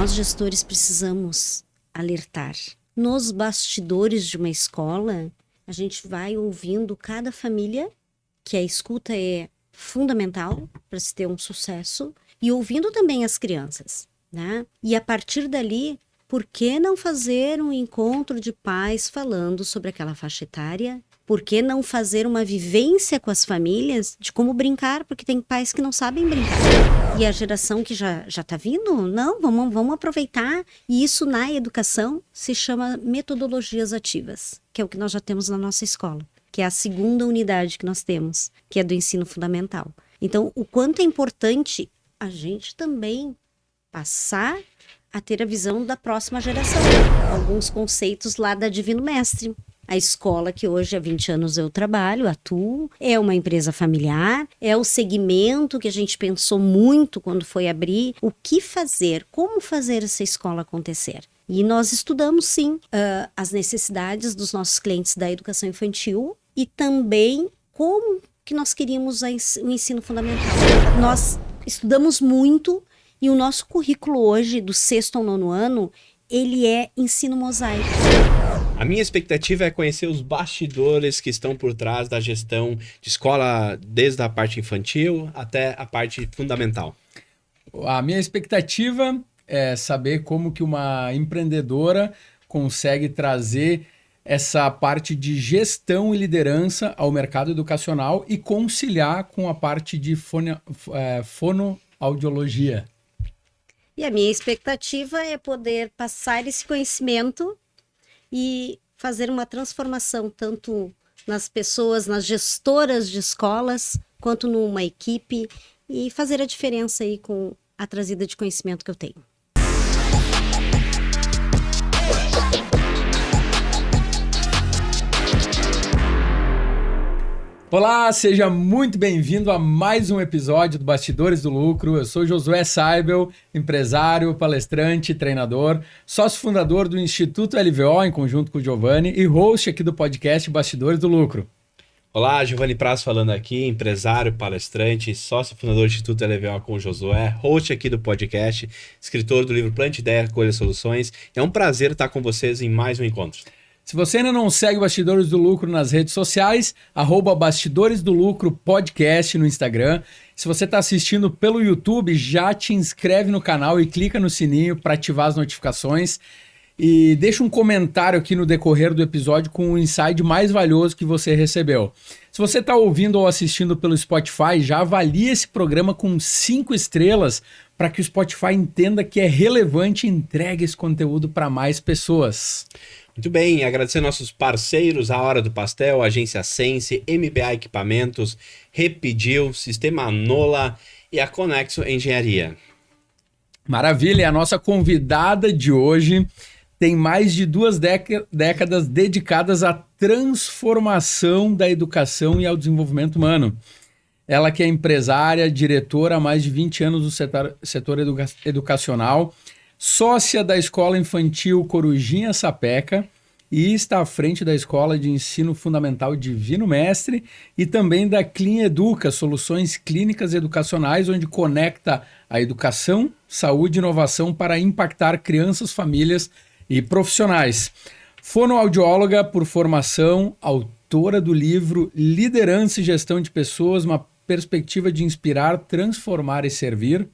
nós gestores precisamos alertar. Nos bastidores de uma escola, a gente vai ouvindo cada família, que a escuta é fundamental para se ter um sucesso, e ouvindo também as crianças, né? E a partir dali, por que não fazer um encontro de pais falando sobre aquela faixa etária? Por que não fazer uma vivência com as famílias de como brincar? Porque tem pais que não sabem brincar. E a geração que já está vindo, não, vamos aproveitar. E isso na educação se chama metodologias ativas, que é o que nós já temos na nossa escola, que é a segunda unidade que nós temos, que é do ensino fundamental. Então, o quanto é importante a gente também passar a ter a visão da próxima geração. Alguns conceitos lá da Divino Mestre. A escola que hoje há 20 anos eu trabalho, atuo, é uma empresa familiar, é o segmento que a gente pensou muito quando foi abrir, o que fazer, como fazer essa escola acontecer. E nós estudamos sim as necessidades dos nossos clientes da educação infantil e também como que nós queríamos o ensino fundamental. Nós estudamos muito e o nosso currículo hoje, do 6º ao 9º ano, ele é ensino mosaico. A minha expectativa é conhecer os bastidores que estão por trás da gestão de escola, desde a parte infantil até a parte fundamental. A minha expectativa é saber como que uma empreendedora consegue trazer essa parte de gestão e liderança ao mercado educacional e conciliar com a parte de fonoaudiologia. E a minha expectativa é poder passar esse conhecimento e fazer uma transformação tanto nas pessoas, nas gestoras de escolas, quanto numa equipe e fazer a diferença aí com a trazida de conhecimento que eu tenho. Olá, seja muito bem-vindo a mais um episódio do Bastidores do Lucro. Eu sou Josué Saibel, empresário, palestrante, treinador, sócio fundador do Instituto LVO em conjunto com o Giovanni e host aqui do podcast Bastidores do Lucro. Olá, Giovanni Prazo falando aqui, empresário, palestrante, sócio fundador do Instituto LVO com o Josué, host aqui do podcast, escritor do livro Plante Ideia, Colha Soluções. É um prazer estar com vocês em mais um encontro. Se você ainda não segue o Bastidores do Lucro nas redes sociais, @Bastidores do Lucro Podcast no Instagram. Se você está assistindo pelo YouTube, já te inscreve no canal e clica no sininho para ativar as notificações. E deixa um comentário aqui no decorrer do episódio com o insight mais valioso que você recebeu. Se você está ouvindo ou assistindo pelo Spotify, já avalie esse programa com 5 estrelas para que o Spotify entenda que é relevante e entregue esse conteúdo para mais pessoas. Muito bem, agradecer nossos parceiros, a Hora do Pastel, Agência Sense, MBA Equipamentos, Repedil, Sistema Nola e a Conexo Engenharia. Maravilha, a nossa convidada de hoje tem mais de 2 décadas dedicadas à transformação da educação e ao desenvolvimento humano. Ela que é empresária, diretora há mais de 20 anos do setor educacional, sócia da Escola Infantil Corujinha Sapeca e está à frente da Escola de Ensino Fundamental Divino Mestre e também da Clean Educa, soluções clínicas educacionais, onde conecta a educação, saúde e inovação para impactar crianças, famílias e profissionais. Fonoaudióloga por formação, autora do livro Liderança e Gestão de Pessoas, uma perspectiva de inspirar, transformar e servir,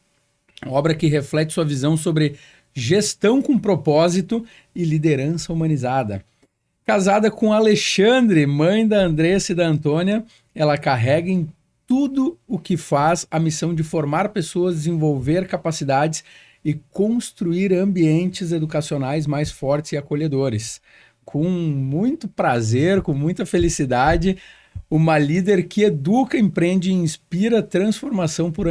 obra que reflete sua visão sobre gestão com propósito e liderança humanizada. Casada com Alexandre, mãe da Andressa e da Antônia, ela carrega em tudo o que faz a missão de formar pessoas, desenvolver capacidades e construir ambientes educacionais mais fortes e acolhedores. Com muito prazer, com muita felicidade, uma líder que educa, empreende e inspira transformação por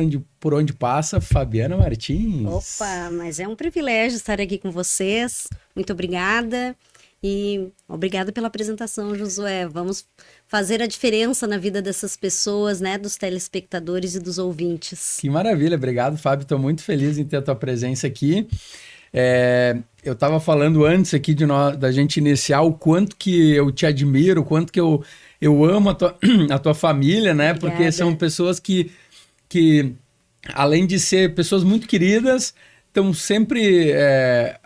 onde passa, Fabiana Martins. Opa, mas é um privilégio estar aqui com vocês. Muito obrigada. E obrigada pela apresentação, Josué. Vamos fazer a diferença na vida dessas pessoas, né, dos telespectadores e dos ouvintes. Que maravilha, obrigado, Fábio. Estou muito feliz em ter a tua presença aqui. Eu estava falando antes aqui da gente iniciar o quanto que eu te admiro, o quanto que eu amo a tua família, né? Obrigada. Porque são pessoas que, além de ser pessoas muito queridas, estão sempre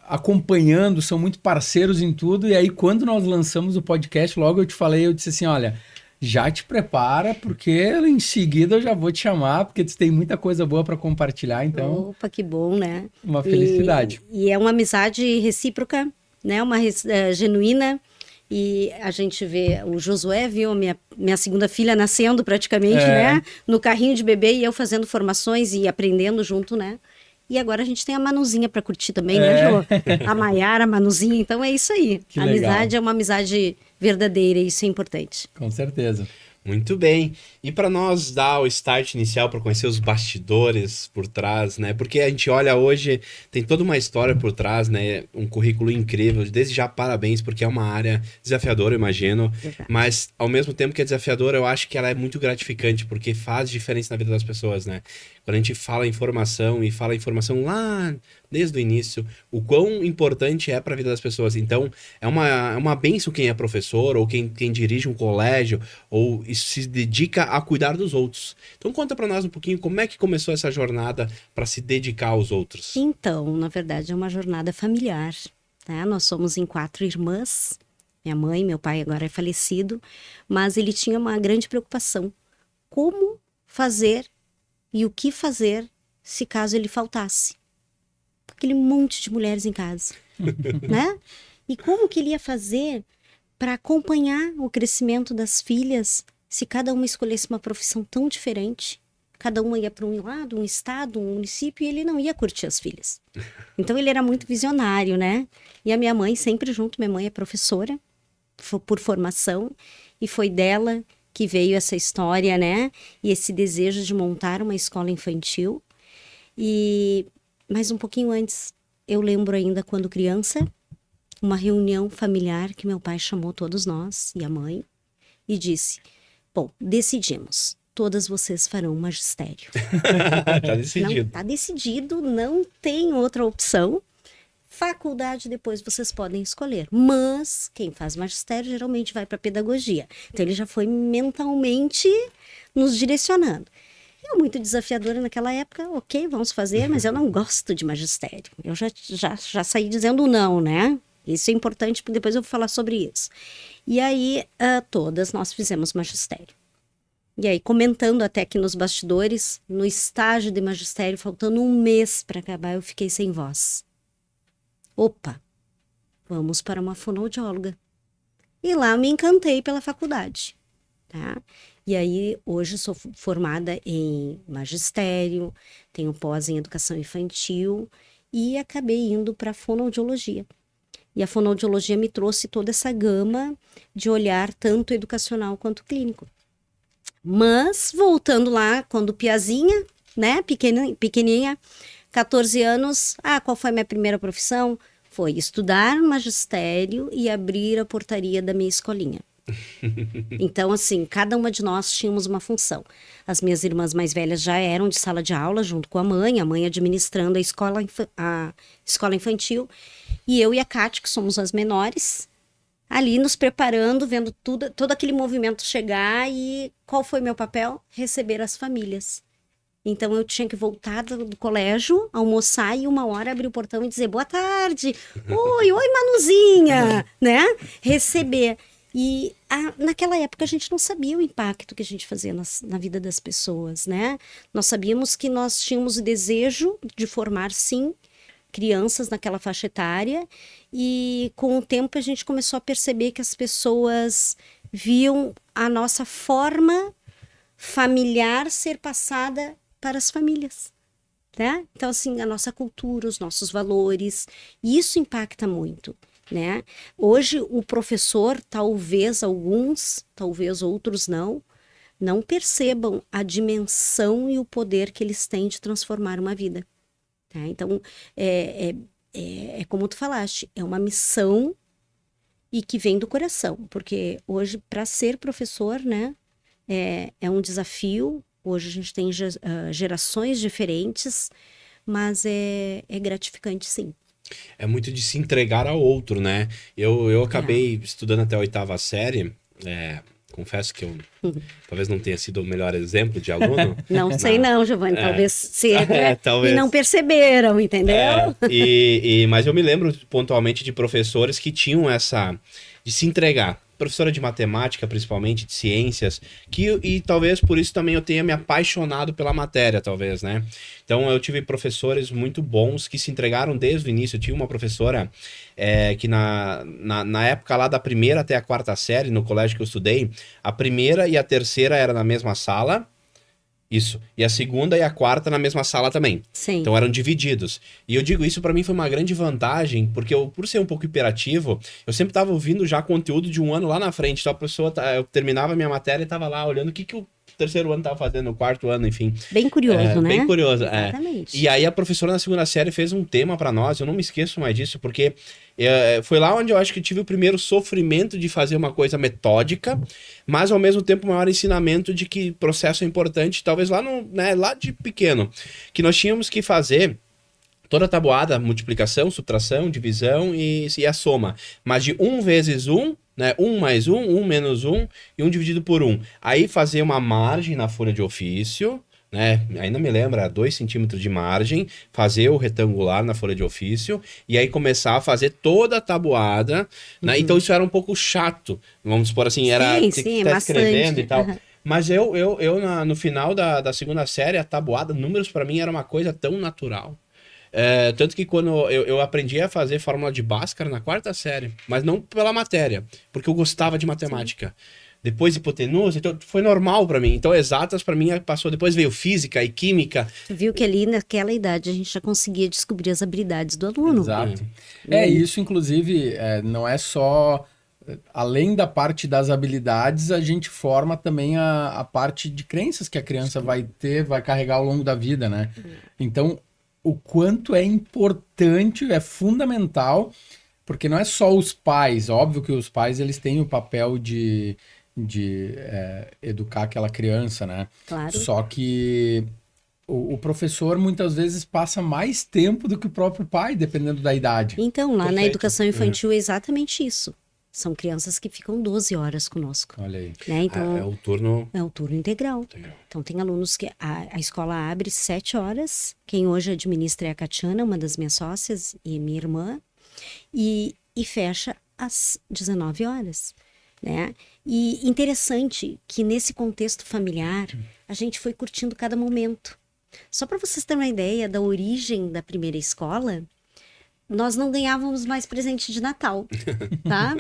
acompanhando, são muito parceiros em tudo. E aí, quando nós lançamos o podcast, logo eu te falei, eu disse assim, olha, já te prepara, porque em seguida eu já vou te chamar, porque tu tem muita coisa boa para compartilhar, então... Opa, que bom, né? Uma felicidade. E é uma amizade recíproca, né? Genuína. E a gente vê, o Josué viu a minha segunda filha nascendo praticamente, né? No carrinho de bebê e eu fazendo formações e aprendendo junto, né? E agora a gente tem a Manuzinha para curtir também, né, Jô? A Maiara, a Manuzinha, então é isso aí. Que a legal. amizade é uma amizade verdadeira e isso é importante. Com certeza. Muito bem. E para nós dar o start inicial para conhecer os bastidores por trás, né? Porque a gente olha hoje, tem toda uma história por trás, né? Um currículo incrível. Desde já, parabéns, porque é uma área desafiadora, eu imagino. Verdade. Mas, ao mesmo tempo que é desafiadora, eu acho que ela é muito gratificante, porque faz diferença na vida das pessoas, né? Quando a gente fala informação e fala informação lá desde o início, o quão importante é para a vida das pessoas. Então, é uma bênção quem é professor, ou quem dirige um colégio, ou se dedica a cuidar dos outros. Então, conta para nós um pouquinho como é que começou essa jornada para se dedicar aos outros. Então, na verdade, é uma jornada familiar, né? Nós somos em 4 irmãs. Minha mãe, meu pai agora é falecido, mas ele tinha uma grande preocupação. Como fazer e o que fazer se caso ele faltasse? Aquele monte de mulheres em casa, né? E como que ele ia fazer para acompanhar o crescimento das filhas se cada uma escolhesse uma profissão tão diferente? Cada uma ia para um lado, um estado, um município, e ele não ia curtir as filhas. Então ele era muito visionário, né? E a minha mãe sempre junto, minha mãe é professora por formação, e foi dela que veio essa história, né? E esse desejo de montar uma escola infantil. Mas um pouquinho antes, eu lembro ainda quando criança, uma reunião familiar que meu pai chamou todos nós e a mãe e disse, bom, decidimos, todas vocês farão magistério. Tá decidido. Não, tá decidido, não tem outra opção. Faculdade depois vocês podem escolher, mas quem faz magistério geralmente vai para pedagogia. Então ele já foi mentalmente nos direcionando. Eu muito desafiadora naquela época, ok, vamos fazer, mas eu não gosto de magistério. Eu já saí dizendo não, né? Isso é importante, porque depois eu vou falar sobre isso. E aí, todas nós fizemos magistério. E aí, comentando até que nos bastidores, no estágio de magistério, faltando um mês para acabar, eu fiquei sem voz. Opa, vamos para uma fonoaudióloga. E lá eu me encantei pela faculdade, tá? E aí, hoje sou formada em magistério, tenho pós em educação infantil e acabei indo para a fonoaudiologia. E a fonoaudiologia me trouxe toda essa gama de olhar tanto educacional quanto clínico. Mas, voltando lá, quando piazinha, né, pequenininha, 14 anos, qual foi a minha primeira profissão? Foi estudar magistério e abrir a portaria da minha escolinha. Então, assim, cada uma de nós tínhamos uma função. As minhas irmãs mais velhas já eram de sala de aula, junto com a mãe administrando a escola infantil, e eu e a Cátia, que somos as menores, ali nos preparando, vendo todo aquele movimento chegar, e qual foi meu papel? Receber as famílias. Então, eu tinha que voltar do colégio, almoçar e 1 hora abrir o portão e dizer boa tarde, oi Manuzinha, né? Receber. E naquela época a gente não sabia o impacto que a gente fazia na vida das pessoas, né? Nós sabíamos que nós tínhamos o desejo de formar, sim, crianças naquela faixa etária, e com o tempo a gente começou a perceber que as pessoas viam a nossa forma familiar ser passada para as famílias, né? Então, assim, a nossa cultura, os nossos valores, isso impacta muito, né? Hoje, o professor, talvez alguns, talvez outros não percebam a dimensão e o poder que eles têm de transformar uma vida. Tá? Então, é como tu falaste, é uma missão e que vem do coração, porque hoje, para ser professor, né, é um desafio. Hoje a gente tem gerações diferentes, mas é gratificante, sim. É muito de se entregar ao outro, né? Eu acabei estudando até a 8ª série, confesso que eu talvez não tenha sido o melhor exemplo de aluno. Não sei não, Giovanni, talvez seja, talvez. e não perceberam, entendeu? Mas eu me lembro pontualmente de professores que tinham essa... de se entregar. Professora de matemática, principalmente, de ciências, e talvez por isso também eu tenha me apaixonado pela matéria, talvez, né? Então eu tive professores muito bons que se entregaram desde o início. Eu tinha uma professora que na época lá da primeira até a quarta série, no colégio que eu estudei, a primeira e a terceira era na mesma sala. Isso. E a segunda e a quarta na mesma sala também. Sim. Então eram divididos. E eu digo, isso para mim foi uma grande vantagem, porque eu, por ser um pouco hiperativo, eu sempre estava ouvindo já conteúdo de um ano lá na frente. Então a pessoa, eu terminava a minha matéria e estava lá olhando o que o terceiro ano estava fazendo, o quarto ano, enfim. Bem curioso, né? Bem curioso, Exatamente. E aí a professora na segunda série fez um tema para nós, eu não me esqueço mais disso, porque foi lá onde eu acho que tive o primeiro sofrimento de fazer uma coisa metódica, mas ao mesmo tempo o maior ensinamento de que processo é importante, talvez lá lá de pequeno, que nós tínhamos que fazer toda a tabuada, multiplicação, subtração, divisão e a soma, mas de 1 vezes 1, né? 1 mais 1, 1 menos 1 e 1 dividido por 1. Aí fazer uma margem na folha de ofício, né? Ainda me lembra, 2 centímetros de margem, fazer o retangular na folha de ofício e aí começar a fazer toda a tabuada, né? Então isso era um pouco chato, vamos supor assim, era ter que estar escrevendo e tal. Mas no final da segunda série, a tabuada, números para mim era uma coisa tão natural. Tanto que quando eu aprendi a fazer fórmula de Bhaskara na quarta série, mas não pela matéria, porque eu gostava de matemática. Sim. Depois hipotenusa, então foi normal para mim. Então exatas para mim passou, depois veio física e química. Tu viu que ali naquela idade a gente já conseguia descobrir as habilidades do aluno. Exato. Isso inclusive não é só... Além da parte das habilidades, a gente forma também a parte de crenças que a criança vai carregar ao longo da vida, né? Então, o quanto é importante, é fundamental, porque não é só os pais, óbvio que os pais eles têm o papel de educar aquela criança, né? Claro. Só que o professor muitas vezes passa mais tempo do que o próprio pai, dependendo da idade. Então, lá Perfeito. na educação infantil é exatamente isso. São crianças que ficam 12 horas conosco. Olha aí. Né? Então, É o turno integral. Então, tem alunos que a escola abre 7 horas. Quem hoje administra é a Catiana, uma das minhas sócias, e minha irmã. E fecha às 19 horas. Né? E interessante que nesse contexto familiar, a gente foi curtindo cada momento. Só para vocês terem uma ideia da origem da primeira escola, nós não ganhávamos mais presente de Natal, tá?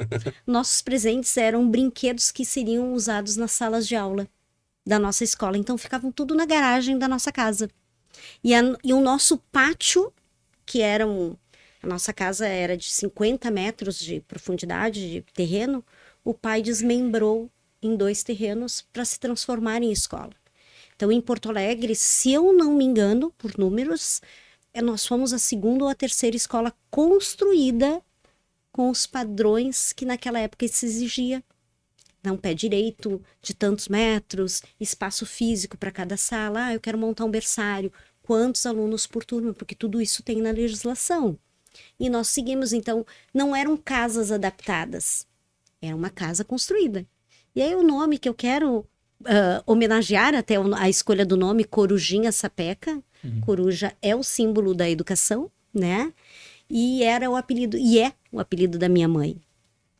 Nossos presentes eram brinquedos que seriam usados nas salas de aula da nossa escola. Então, ficavam tudo na garagem da nossa casa. E o nosso pátio, que era a nossa casa era de 50 metros de profundidade de terreno, o pai desmembrou em 2 terrenos para se transformar em escola. Então, em Porto Alegre, se eu não me engano, por números... nós fomos a 2ª ou a 3ª escola construída com os padrões que naquela época se exigia. Um pé direito de tantos metros, espaço físico para cada sala. Eu quero montar um berçário. Quantos alunos por turma? Porque tudo isso tem na legislação. E nós seguimos, então, não eram casas adaptadas. Era uma casa construída. E aí o nome que eu quero homenagear, até a escolha do nome, Corujinha Sapeca. Coruja é o símbolo da educação, né? E era o apelido, e é o apelido da minha mãe,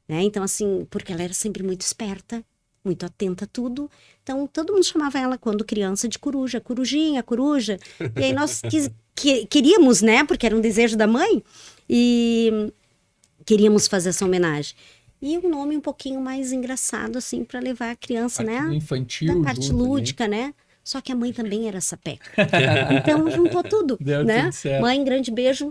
né? Então, assim, porque ela era sempre muito esperta, muito atenta a tudo. Então, todo mundo chamava ela, quando criança, de coruja. Corujinha, coruja. E aí nós queríamos, né? Porque era um desejo da mãe. E queríamos fazer essa homenagem. E um nome um pouquinho mais engraçado, assim, para levar a criança, parte né? infantil, da parte lúdica, ali, né? Só que a mãe também era sapeca. Então, juntou tudo, Deu né? tudo certo. Mãe, grande beijo.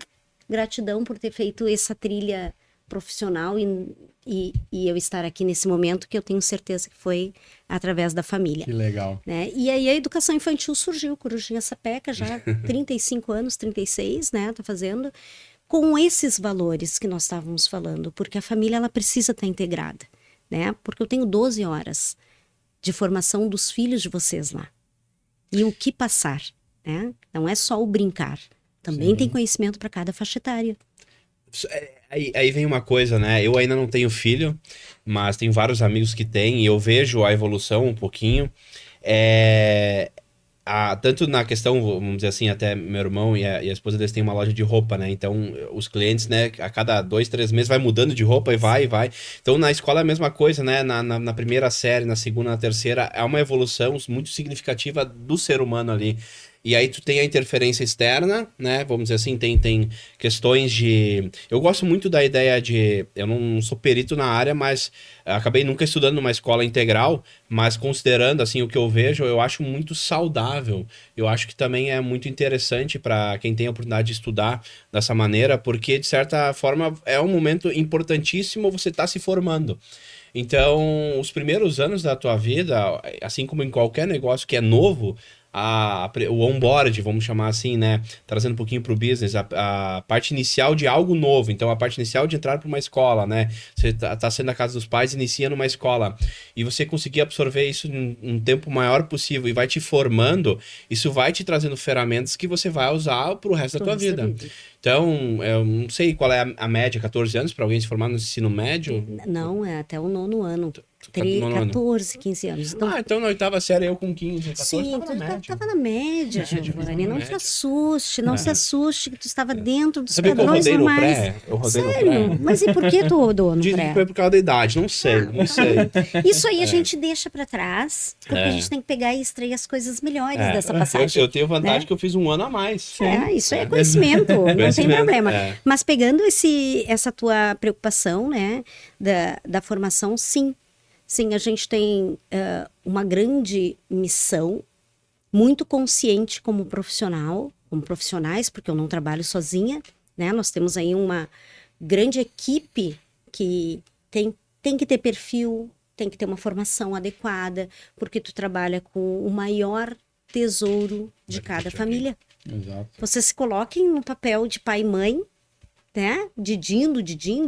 Gratidão por ter feito essa trilha profissional e eu estar aqui nesse momento, que eu tenho certeza que foi através da família. Que legal. Né? E aí a educação infantil surgiu, Corujinha Sapeca, já 35 anos, 36, né? Tá fazendo, com esses valores que nós estávamos falando, porque a família, ela precisa estar integrada, né? Porque eu tenho 12 horas de formação dos filhos de vocês lá. E o que passar, né? Não é só o brincar. Também tem conhecimento para cada faixa etária. Aí vem uma coisa, né? Eu ainda não tenho filho, mas tenho vários amigos que têm, e eu vejo a evolução um pouquinho. É, tanto na questão, vamos dizer assim, até meu irmão e a esposa deles têm uma loja de roupa, né? Então, os clientes, né, a cada 2, 3 meses vai mudando de roupa e vai, e vai. Então, na escola é a mesma coisa, né? Na primeira série, na segunda, na terceira, é uma evolução muito significativa do ser humano ali. E aí tu tem a interferência externa, né? Vamos dizer assim, tem questões de... Eu gosto muito da ideia de... Eu não sou perito na área, mas acabei nunca estudando numa escola integral, mas considerando, assim, o que eu vejo, eu acho muito saudável. Eu acho que também é muito interessante para quem tem a oportunidade de estudar dessa maneira, porque, de certa forma, é um momento importantíssimo você estar se formando. Então, os primeiros anos da tua vida, assim como em qualquer negócio que é novo, o onboard, vamos chamar assim, né? Trazendo um pouquinho para o business, a parte inicial de algo novo. Então, a parte inicial de entrar para uma escola, né? Você tá sendo na casa dos pais, inicia numa escola. E você conseguir absorver isso em um tempo maior possível e vai te formando, isso vai te trazendo ferramentas que você vai usar para o resto da tua vida. Então, eu não sei qual é a média, 14 anos para alguém se formar no ensino médio? Não, é até o 9º ano. Nono ano. 14, 15 anos. Então, Então na 8ª série eu com 15, 14, sim, tava tu na média. estava na média, Giovanni. Não te assuste, não se assuste, que tu estava dentro dos Sabia que eu padrões rodei no normais. pré? Eu rodei Sério? no pré. Mas e por que tu rodou no Dizem pré? que foi por causa da idade, não sei, não sei. Isso aí a gente deixa pra trás, porque a gente tem que pegar e extrair as coisas melhores dessa passagem. Eu tenho vantagem né? que eu fiz um ano a mais. Isso é conhecimento, não tem Conhecimento, problema. é. Mas pegando essa tua preocupação, né, da formação, sim. Sim, a gente tem uma grande missão, muito consciente como profissionais, porque eu não trabalho sozinha, né? Nós temos aí uma grande equipe que tem que ter perfil, tem que ter uma formação adequada, porque tu trabalha com o maior tesouro de cada família. Exato. Vocês se coloquem no papel de pai e mãe, né? De Dindo,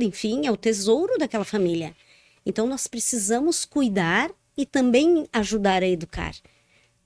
enfim, é o tesouro daquela família. Então, nós precisamos cuidar e também ajudar a educar.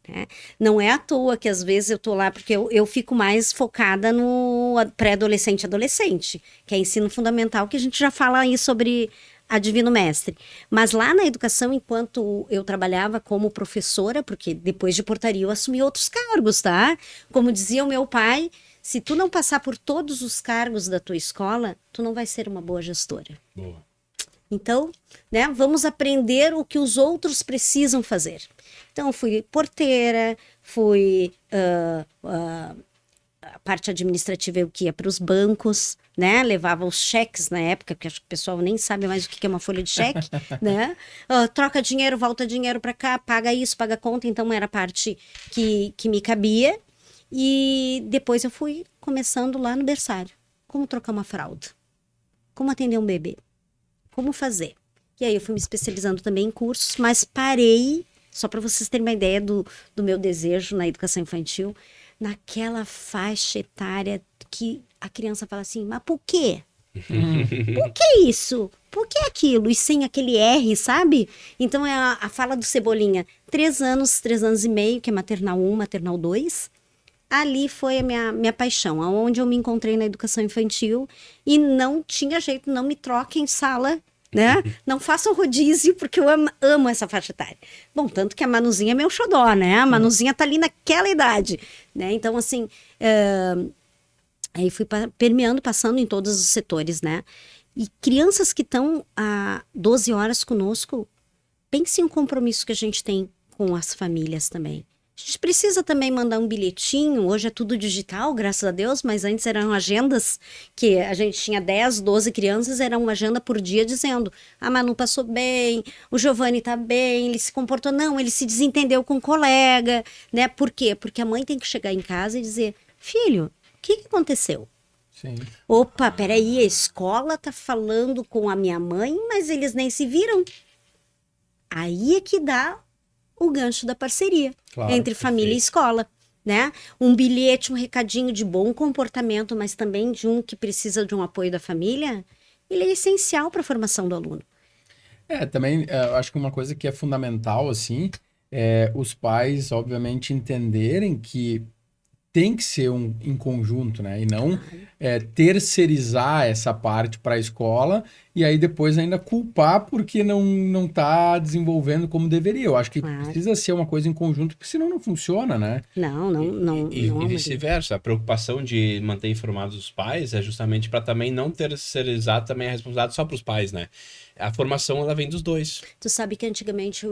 Né? Não é à toa que, às vezes, eu estou lá, porque eu fico mais focada no pré-adolescente e adolescente, que é ensino fundamental, que a gente já fala aí sobre a Divino Mestre. Mas lá na educação, enquanto eu trabalhava como professora, porque depois de portaria eu assumi outros cargos, tá? Como dizia o meu pai, se tu não passar por todos os cargos da tua escola, tu não vai ser uma boa gestora. Boa. Então, né, vamos aprender o que os outros precisam fazer. Então, fui porteira, fui a parte administrativa eu que ia para os bancos, né, levava os cheques na época, porque acho que o pessoal nem sabe mais o que é uma folha de cheque, né, troca dinheiro, volta dinheiro para cá, paga isso, paga conta, então era a parte que me cabia. E depois eu fui começando lá no berçário, como trocar uma fralda, como atender um bebê. Como fazer. E aí eu fui me especializando também em cursos, mas parei, só para vocês terem uma ideia do meu desejo na educação infantil, naquela faixa etária que a criança fala assim, mas por quê? Por que isso? Por que aquilo? E sem aquele R, sabe? Então é a fala do Cebolinha, 3 anos, 3 anos e meio, que é maternal 1, maternal 2, ali foi a minha paixão, aonde eu me encontrei na educação infantil e não tinha jeito, não me troquem sala, né? Não façam rodízio, porque eu amo essa faixa etária. Bom, tanto que a Manuzinha é meu xodó, né? A Manuzinha tá ali naquela idade, né? Então, assim, aí fui permeando, passando em todos os setores, né? E crianças que estão há 12 horas conosco, pense em um compromisso que a gente tem com as famílias também. A gente precisa também mandar um bilhetinho, hoje é tudo digital, graças a Deus, mas antes eram agendas que a gente tinha 10, 12 crianças, era uma agenda por dia dizendo, a Manu passou bem, o Giovanni tá bem, ele se comportou, não, ele se desentendeu com o colega, né? Por quê? Porque a mãe tem que chegar em casa e dizer, filho, o que aconteceu? Sim. Opa, peraí, a escola tá falando com a minha mãe, mas eles nem se viram. Aí é que dá o gancho da parceria entre família e escola, né? Um bilhete, um recadinho de bom comportamento, mas também de um que precisa de um apoio da família, ele é essencial para a formação do aluno. Também eu acho que uma coisa que é fundamental, assim, é os pais, obviamente, entenderem que tem que ser em conjunto, né? E não terceirizar essa parte para a escola e aí depois ainda culpar porque não está desenvolvendo como deveria. Eu acho que Claro. precisa ser uma coisa em conjunto, porque senão não funciona, né? Não E é uma vice-versa. A preocupação de manter informados os pais é justamente para também não terceirizar também a responsabilidade só para os pais, né? A formação, ela vem dos dois. Tu sabe que antigamente,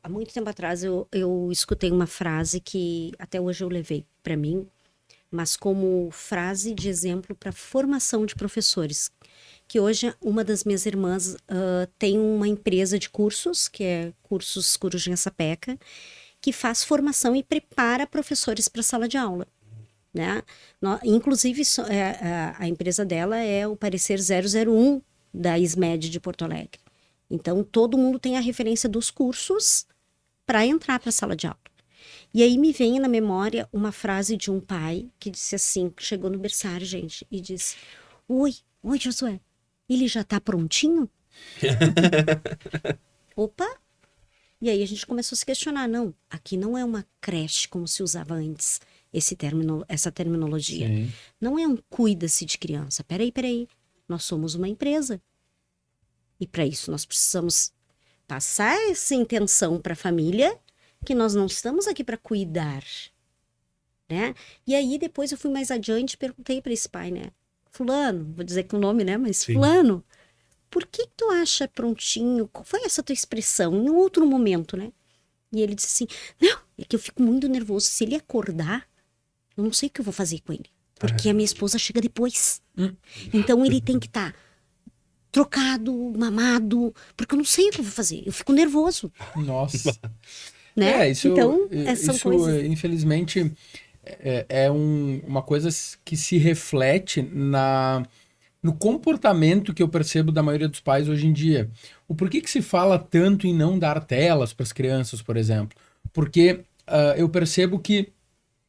há muito tempo atrás, eu escutei uma frase que até hoje eu levei para mim, mas como frase de exemplo para formação de professores. Que hoje uma das minhas irmãs tem uma empresa de cursos, que é Cursos Corujinha Sapeca, que faz formação e prepara professores para sala de aula. Né? Inclusive, a empresa dela é o parecer 001 da ISMED de Porto Alegre. Então, todo mundo tem a referência dos cursos para entrar para a sala de aula. E aí me vem na memória uma frase de um pai que disse assim, chegou no berçário, gente, e disse: Oi, Josué, ele já tá prontinho? Opa! E aí a gente começou a se questionar, não, aqui não é uma creche como se usava antes, essa terminologia. Sim. Não é um cuida-se de criança. Peraí. Nós somos uma empresa. E para isso nós precisamos passar essa intenção para a família que nós não estamos aqui para cuidar, né? E aí depois eu fui mais adiante e perguntei para esse pai, né? Fulano, vou dizer com o nome, né? Mas Sim. Fulano, por que tu acha prontinho? Qual foi essa tua expressão em um outro momento, né? E ele disse assim, não, é que eu fico muito nervoso. Se ele acordar, eu não sei o que eu vou fazer com ele. Porque a minha esposa chega depois. Então ele tem que estar trocado, mamado, porque eu não sei o que eu vou fazer. Eu fico nervoso, Nossa. né? Isso, Então, são isso coisas... infelizmente, uma coisa que se reflete no comportamento que eu percebo da maioria dos pais hoje em dia. O porquê que se fala tanto em não dar telas para as crianças, por exemplo? Porque eu percebo que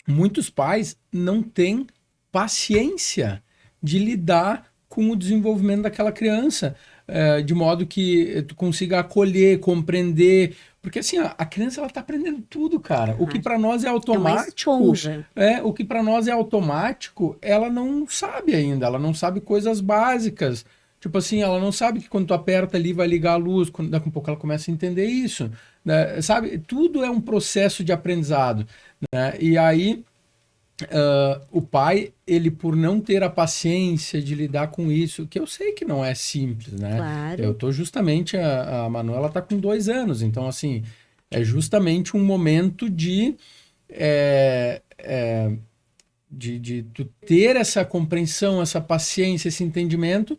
muitos pais não têm paciência de lidar com o desenvolvimento daquela criança, de modo que tu consiga acolher, compreender, porque assim, a criança ela tá aprendendo tudo, cara. O que para nós é É uma automático, esponja. o que para nós é automático, ela não sabe ainda, ela não sabe coisas básicas. Tipo assim, ela não sabe que quando tu aperta ali vai ligar a luz, quando daqui a pouco ela começa a entender isso, né? Sabe? Tudo é um processo de aprendizado, né? E aí o pai, ele por não ter a paciência de lidar com isso, que eu sei que não é simples, né? Claro. Eu tô justamente, a Manuela tá com 2 anos, então assim, é justamente um momento de tu ter essa compreensão, essa paciência, esse entendimento,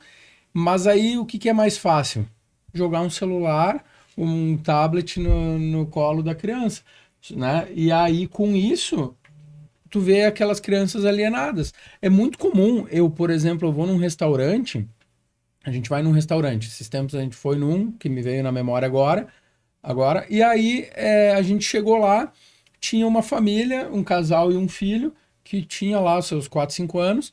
mas aí o que é mais fácil? Jogar um celular, um tablet no colo da criança, né? E aí com isso tu vê aquelas crianças alienadas. É muito comum, por exemplo, eu vou num restaurante, a gente vai num restaurante, esses tempos a gente foi num, que me veio na memória agora e aí a gente chegou lá, tinha uma família, um casal e um filho, que tinha lá seus 4, 5 anos,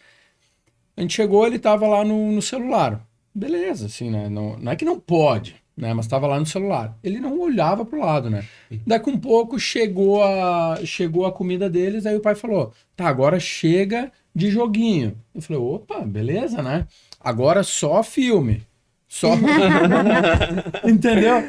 a gente chegou, ele tava lá no celular. Beleza, assim, né? Não é que não pode, né? Mas tava lá no celular. Ele não olhava pro lado, né? Daqui um pouco chegou a comida deles, aí o pai falou, tá, agora chega de joguinho. Eu falei, opa, beleza, né? Agora só filme. Só... Entendeu?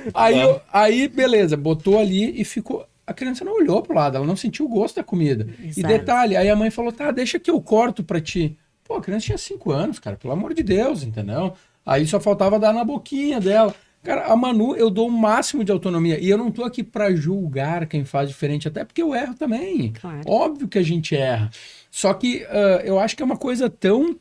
Aí, beleza, botou ali e ficou... A criança não olhou pro lado, ela não sentiu o gosto da comida. Exato. E detalhe, aí a mãe falou, tá, deixa que eu corto pra ti. Pô, a criança tinha 5 anos, cara, pelo amor de Deus, entendeu? Aí só faltava dar na boquinha dela. Cara, a Manu, eu dou o máximo de autonomia. E eu não tô aqui pra julgar quem faz diferente, até porque eu erro também. Claro. Óbvio que a gente erra. Só que eu acho que é uma coisa tão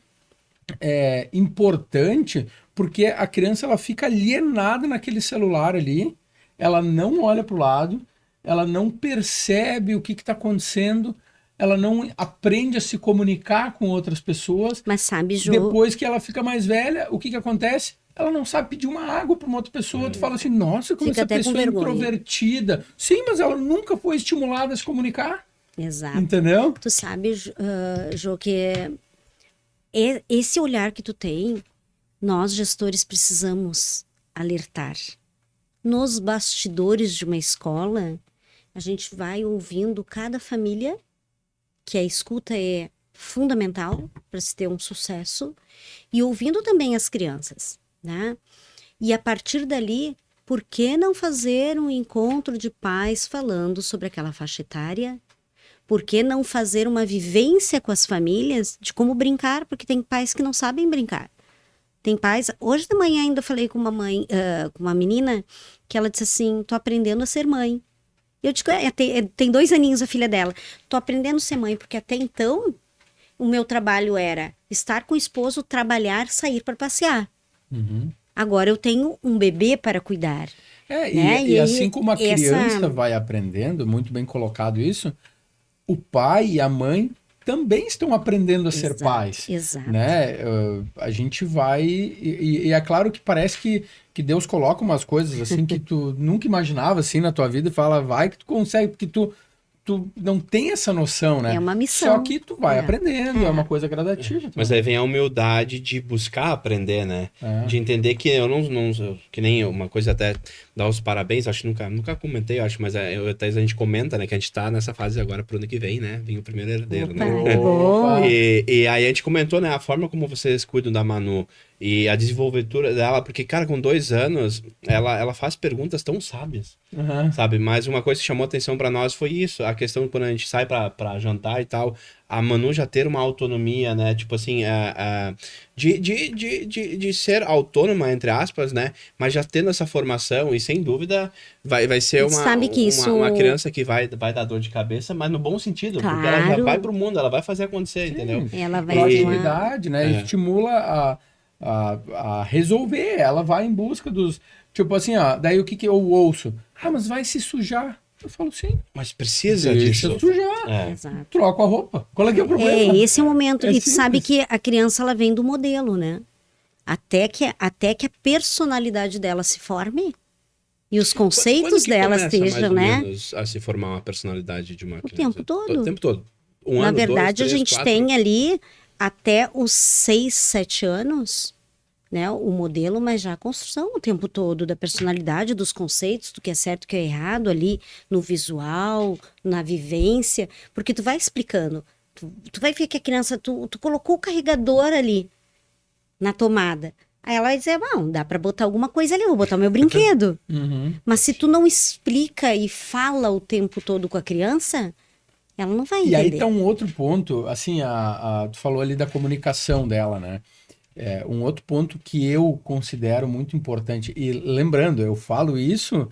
importante, porque a criança ela fica alienada naquele celular ali, ela não olha pro lado, ela não percebe o que está acontecendo, ela não aprende a se comunicar com outras pessoas. Mas sabe, Jô, Depois que ela fica mais velha, o que acontece? Ela não sabe pedir uma água para uma outra pessoa. Tu fala assim, nossa, como Fica essa até com pessoa é vergonha. introvertida. Sim, mas ela nunca foi estimulada a se comunicar. exato. Entendeu? Tu sabe, Jô, que esse olhar que tu tem, nós gestores precisamos alertar. Nos bastidores de uma escola, a gente vai ouvindo cada família que a escuta é fundamental para se ter um sucesso, e ouvindo também as crianças, né? E a partir dali, por que não fazer um encontro de pais falando sobre aquela faixa etária? Por que não fazer uma vivência com as famílias de como brincar? Porque tem pais que não sabem brincar. Tem pais... Hoje de manhã ainda falei com uma mãe, com uma menina, que ela disse assim, tô aprendendo a ser mãe. Eu digo, tem 2 aninhos a filha dela. Tô aprendendo a ser mãe, porque até então, o meu trabalho era estar com o esposo, trabalhar, sair para passear. Uhum. Agora eu tenho um bebê para cuidar. Né? E assim como a criança vai aprendendo, muito bem colocado isso, o pai e a mãe também estão aprendendo a ser pais. Exato. Né? A gente vai... E é claro que parece que Deus coloca umas coisas assim que tu nunca imaginava assim na tua vida e fala, vai que tu consegue, porque tu não tem essa noção, né? É uma missão. Só que tu vai aprendendo, é uma coisa gradativa. Mas aí vem a humildade de buscar aprender, né? De entender que eu não que nem uma coisa até dar os parabéns, acho que nunca comentei, acho, mas até a gente comenta, né, que a gente tá nessa fase agora pro ano que vem, né? Vem o primeiro herdeiro, Opa, né? que bom. E aí a gente comentou, né, a forma como vocês cuidam da Manu e a desenvoltura dela, porque, cara, com 2 anos, ela faz perguntas tão sábias, sabe? Mas uma coisa que chamou atenção pra nós foi isso, a questão de quando a gente sai pra jantar e tal, a Manu já ter uma autonomia, né? Tipo assim, de ser autônoma, entre aspas, né? Mas já tendo essa formação, e sem dúvida vai ser uma criança que vai dar dor de cabeça, mas no bom sentido, Claro. porque ela já vai pro mundo, ela vai fazer acontecer, entendeu? Ela vai Proatividade, né? Estimula a resolver, ela vai em busca dos... Tipo assim, ó, daí o que eu ouço? Ah, mas vai se sujar. Eu falo, sim. Mas precisa Deixa disso. sujar. Exato. Troca a roupa. Qual é que é o problema? Esse é o momento. É E tu sabe simples. que a criança, ela vem do modelo, né? Até que a personalidade dela se forme e os conceitos Quando que dela começa, estejam, mais ou né? menos, a se formar uma personalidade de uma O criança? tempo todo. O tempo todo. Na ano, verdade, 2, 3, a gente 4. tem ali até os 6, 7 anos, né? O modelo, mas já a construção o tempo todo da personalidade, dos conceitos, do que é certo, o que é errado ali, no visual, na vivência, porque tu vai explicando. Tu vai ver que a criança, tu colocou o carregador ali na tomada. Aí ela vai dizer, não, dá pra botar alguma coisa ali, eu vou botar o meu brinquedo. Mas se tu não explica e fala o tempo todo com a criança, ela não vai entender. E aí tá um outro ponto, assim, tu falou ali da comunicação dela, né? Um outro ponto que eu considero muito importante, e lembrando, eu falo isso,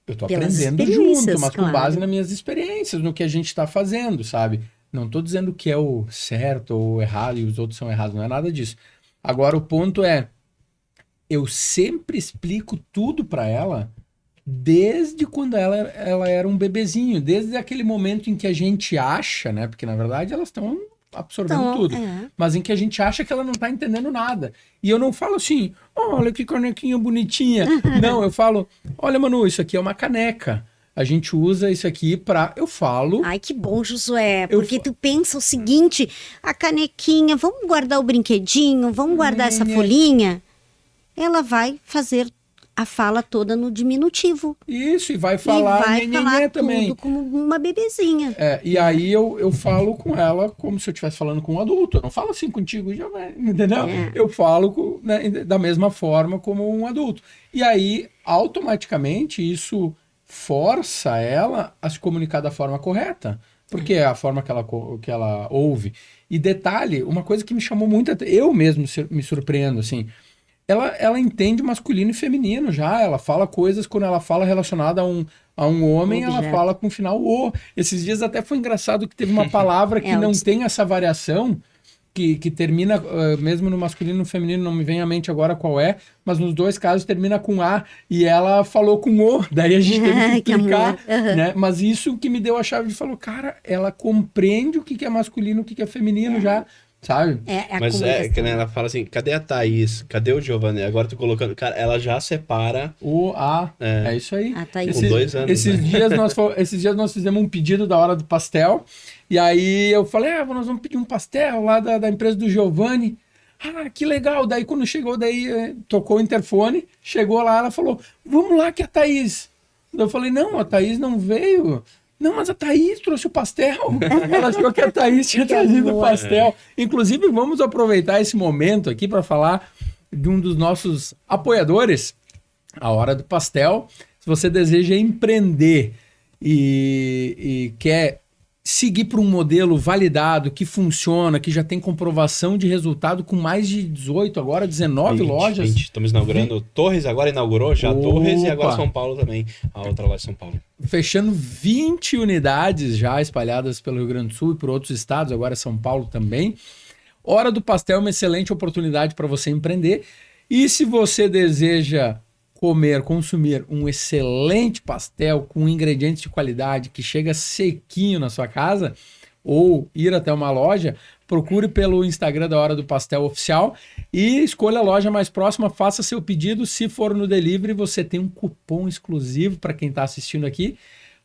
eu tô Pelas aprendendo experiências, junto, mas com claro. base nas minhas experiências, no que a gente tá fazendo, sabe? Não tô dizendo que é o certo ou o errado e os outros são errados, não é nada disso. Agora, o ponto é, eu sempre explico tudo para ela desde quando ela era um bebezinho, desde aquele momento em que a gente acha, né? Porque na verdade elas estão absorvendo Então, tudo, mas em que a gente acha que ela não tá entendendo nada. E eu não falo assim, olha que canequinha bonitinha. Não, eu falo, olha, Manu, isso aqui é uma caneca. A gente usa isso aqui pra... Eu falo... Ai, que bom, Josué, porque tu pensa o seguinte, a canequinha, vamos guardar o brinquedinho, vamos guardar essa folhinha. Ela vai fazer a fala toda no diminutivo. Isso, e vai falar e vai nhenhenhê falar também. tudo como uma bebezinha. E aí eu falo com ela como se eu estivesse falando com um adulto. Eu não falo assim contigo, já vai, entendeu? Eu falo né, da mesma forma como um adulto. E aí, automaticamente, isso força ela a se comunicar da forma correta. Porque é a forma que ela ouve. E detalhe, uma coisa que me chamou muito... Eu mesmo me surpreendo, assim... Ela entende masculino e feminino já. Ela fala coisas, quando ela fala relacionada a um homem, ela fala com o final o. Esses dias até foi engraçado que teve uma palavra que não tem essa variação, que termina, mesmo no masculino e no feminino, não me vem à mente agora qual é, mas nos dois casos termina com A, e ela falou com O, daí a gente teve que explicar, né? Mas isso que me deu a chave de falou, cara, ela compreende o que é masculino, o que é feminino já, sabe? Mas que ela fala assim, cadê a Thaís? Cadê o Giovanni? Agora tô colocando... Cara, ela já separa... O A, é isso aí. A Thaís. Com 2 anos, esses dias nós fizemos um pedido da hora do pastel, e aí eu falei, nós vamos pedir um pastel lá da empresa do Giovanni. Ah, que legal. Daí quando chegou, tocou o interfone, chegou lá, ela falou, vamos lá que é a Thaís. Eu falei, não, a Thaís não veio. Não, mas a Thaís trouxe o pastel. Ela achou que a Thaís tinha trazido o pastel. Inclusive, vamos aproveitar esse momento aqui para falar de um dos nossos apoiadores, a Hora do Pastel. Se você deseja empreender e quer seguir por um modelo validado, que funciona, que já tem comprovação de resultado com mais de 18, agora 19 lojas. 20. Estamos inaugurando Torres, agora inaugurou já Torres e agora São Paulo também, a outra loja de São Paulo. Fechando 20 unidades já espalhadas pelo Rio Grande do Sul e por outros estados, agora São Paulo também. Hora do Pastel é uma excelente oportunidade para você empreender. E se você deseja consumir um excelente pastel com ingredientes de qualidade que chega sequinho na sua casa ou ir até uma loja, procure pelo Instagram da Hora do Pastel Oficial e escolha a loja mais próxima, faça seu pedido. Se for no delivery, você tem um cupom exclusivo para quem está assistindo aqui,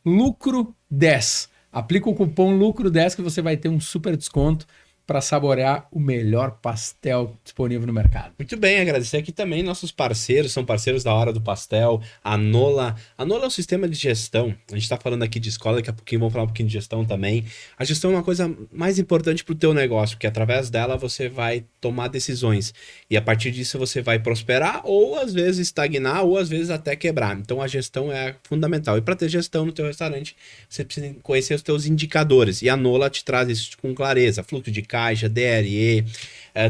Lucro 10. Aplica o cupom Lucro 10 que você vai ter um super desconto para saborear o melhor pastel disponível no mercado. Muito bem, agradecer aqui também nossos parceiros, são parceiros da Hora do Pastel, a Nola. A Nola é um sistema de gestão, a gente está falando aqui de escola, daqui a pouquinho vamos falar um pouquinho de gestão também. A gestão é uma coisa mais importante para o teu negócio, porque através dela você vai tomar decisões e a partir disso você vai prosperar ou às vezes estagnar ou às vezes até quebrar. Então a gestão é fundamental e para ter gestão no teu restaurante você precisa conhecer os teus indicadores e a Nola te traz isso com clareza, fluxo de caixa, DRE,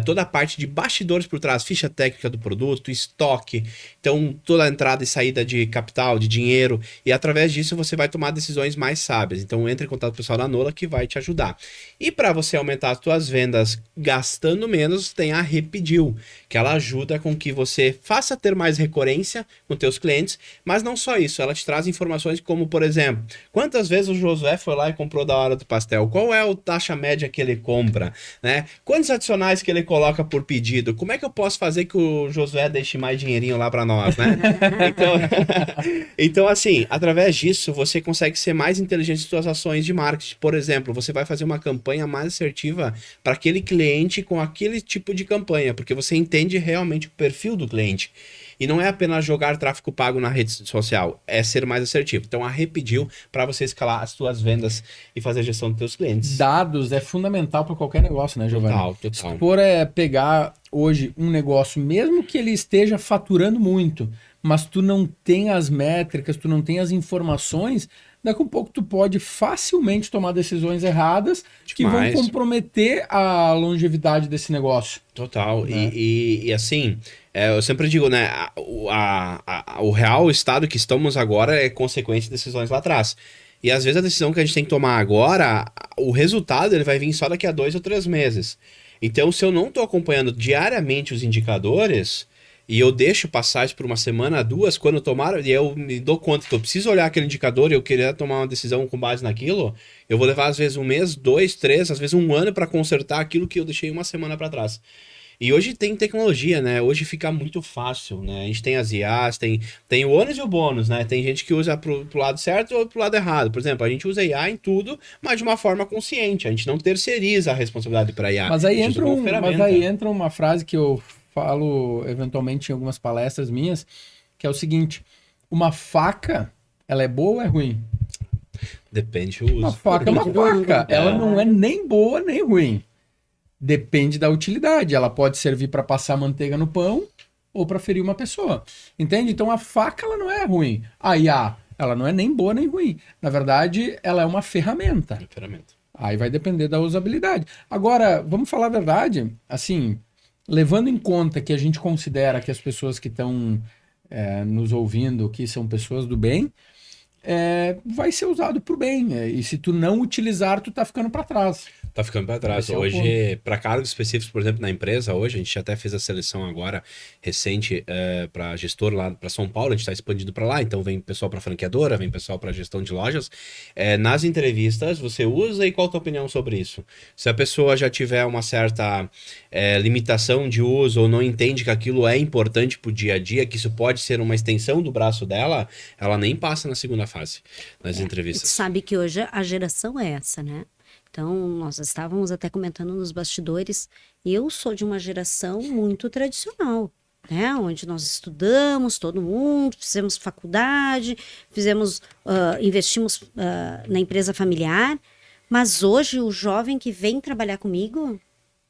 toda a parte de bastidores por trás, ficha técnica do produto, estoque, então toda a entrada e saída de capital, de dinheiro, e através disso você vai tomar decisões mais sábias. Então entre em contato com o pessoal da Nola que vai te ajudar. E para você aumentar as suas vendas gastando menos, tem a Repediu, que ela ajuda com que você faça ter mais recorrência com teus clientes, mas não só isso, ela te traz informações como, por exemplo, quantas vezes o Josué foi lá e comprou da Hora do Pastel, qual é a taxa média que ele compra, né? Quantos adicionais que ele coloca por pedido, como é que eu posso fazer que o Josué deixe mais dinheirinho lá para nós, né? Então, assim, através disso, você consegue ser mais inteligente em suas ações de marketing. Por exemplo, você vai fazer uma campanha mais assertiva para aquele cliente com aquele tipo de campanha, porque você entende realmente o perfil do cliente. E não é apenas jogar tráfego pago na rede social, é ser mais assertivo. Então, a Repediu para você escalar as suas vendas e fazer a gestão dos seus clientes. Dados é fundamental para qualquer negócio, né, Giovanni? Total. Se for pegar hoje um negócio, mesmo que ele esteja faturando muito, mas tu não tem as métricas, tu não tem as informações, daqui a um pouco tu pode facilmente tomar decisões erradas que vão comprometer a longevidade desse negócio. Total. Né? E assim, eu sempre digo, né, o real estado que estamos agora é consequência de decisões lá atrás. E às vezes a decisão que a gente tem que tomar agora, o resultado ele vai vir só daqui a 2 ou 3 meses. Então, se eu não estou acompanhando diariamente os indicadores e eu deixo passar isso por uma semana, 2, quando eu tomar, e eu me dou conta que eu preciso olhar aquele indicador e eu querer tomar uma decisão com base naquilo, eu vou levar às vezes 1 mês, 2, 3, às vezes 1 ano para consertar aquilo que eu deixei uma semana para trás. E hoje tem tecnologia, né? Hoje fica muito fácil, né? A gente tem as IAs, tem o ônus e o bônus, né? Tem gente que usa pro lado certo ou pro lado errado. Por exemplo, a gente usa IA em tudo, mas de uma forma consciente. A gente não terceiriza a responsabilidade para IA. Mas aí entra uma frase que eu falo eventualmente em algumas palestras minhas, que é o seguinte: uma faca, ela é boa ou é ruim? Depende do uso. Uma faca é uma faca. Ela não é nem boa nem ruim. Depende da utilidade. Ela pode servir para passar manteiga no pão ou para ferir uma pessoa. Entende? Então a faca ela não é ruim. A IA, ela não é nem boa nem ruim. Na verdade, ela é uma ferramenta. Aí vai depender da usabilidade. Agora, vamos falar a verdade, assim, levando em conta que a gente considera que as pessoas que estão nos ouvindo, que são pessoas do bem, vai ser usado pro bem. E se tu não utilizar, tu tá ficando para trás. Tá ficando para trás. Hoje, para cargos específicos, por exemplo, na empresa, hoje a gente até fez a seleção agora, recente, para gestor lá para São Paulo, a gente está expandindo para lá, então vem pessoal para franqueadora, vem pessoal para gestão de lojas. Nas entrevistas, você usa e qual a tua opinião sobre isso? Se a pessoa já tiver uma certa limitação de uso ou não entende que aquilo é importante pro dia a dia, que isso pode ser uma extensão do braço dela, ela nem passa na segunda fase, nas entrevistas. Sabe que hoje a geração é essa, né? Então, nós estávamos até comentando nos bastidores, eu sou de uma geração muito tradicional. né? Onde nós estudamos, todo mundo, fizemos faculdade, investimos na empresa familiar, mas hoje o jovem que vem trabalhar comigo,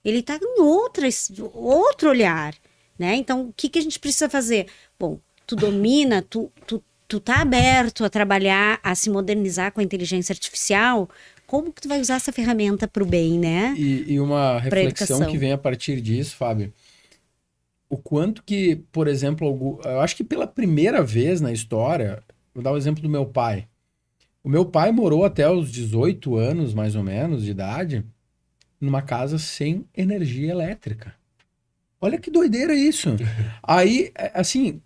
ele está em outro olhar, né? Então, o que a gente precisa fazer? Bom, tu domina, tu tá aberto a trabalhar, a se modernizar com a inteligência artificial, como que tu vai usar essa ferramenta para o bem, né? E uma reflexão educação. que vem a partir disso, Fábio, o quanto que, por exemplo, eu acho que pela primeira vez na história, vou dar o exemplo do meu pai. O meu pai morou até os 18 anos, mais ou menos, de idade, numa casa sem energia elétrica. Olha que doideira isso. Aí, assim,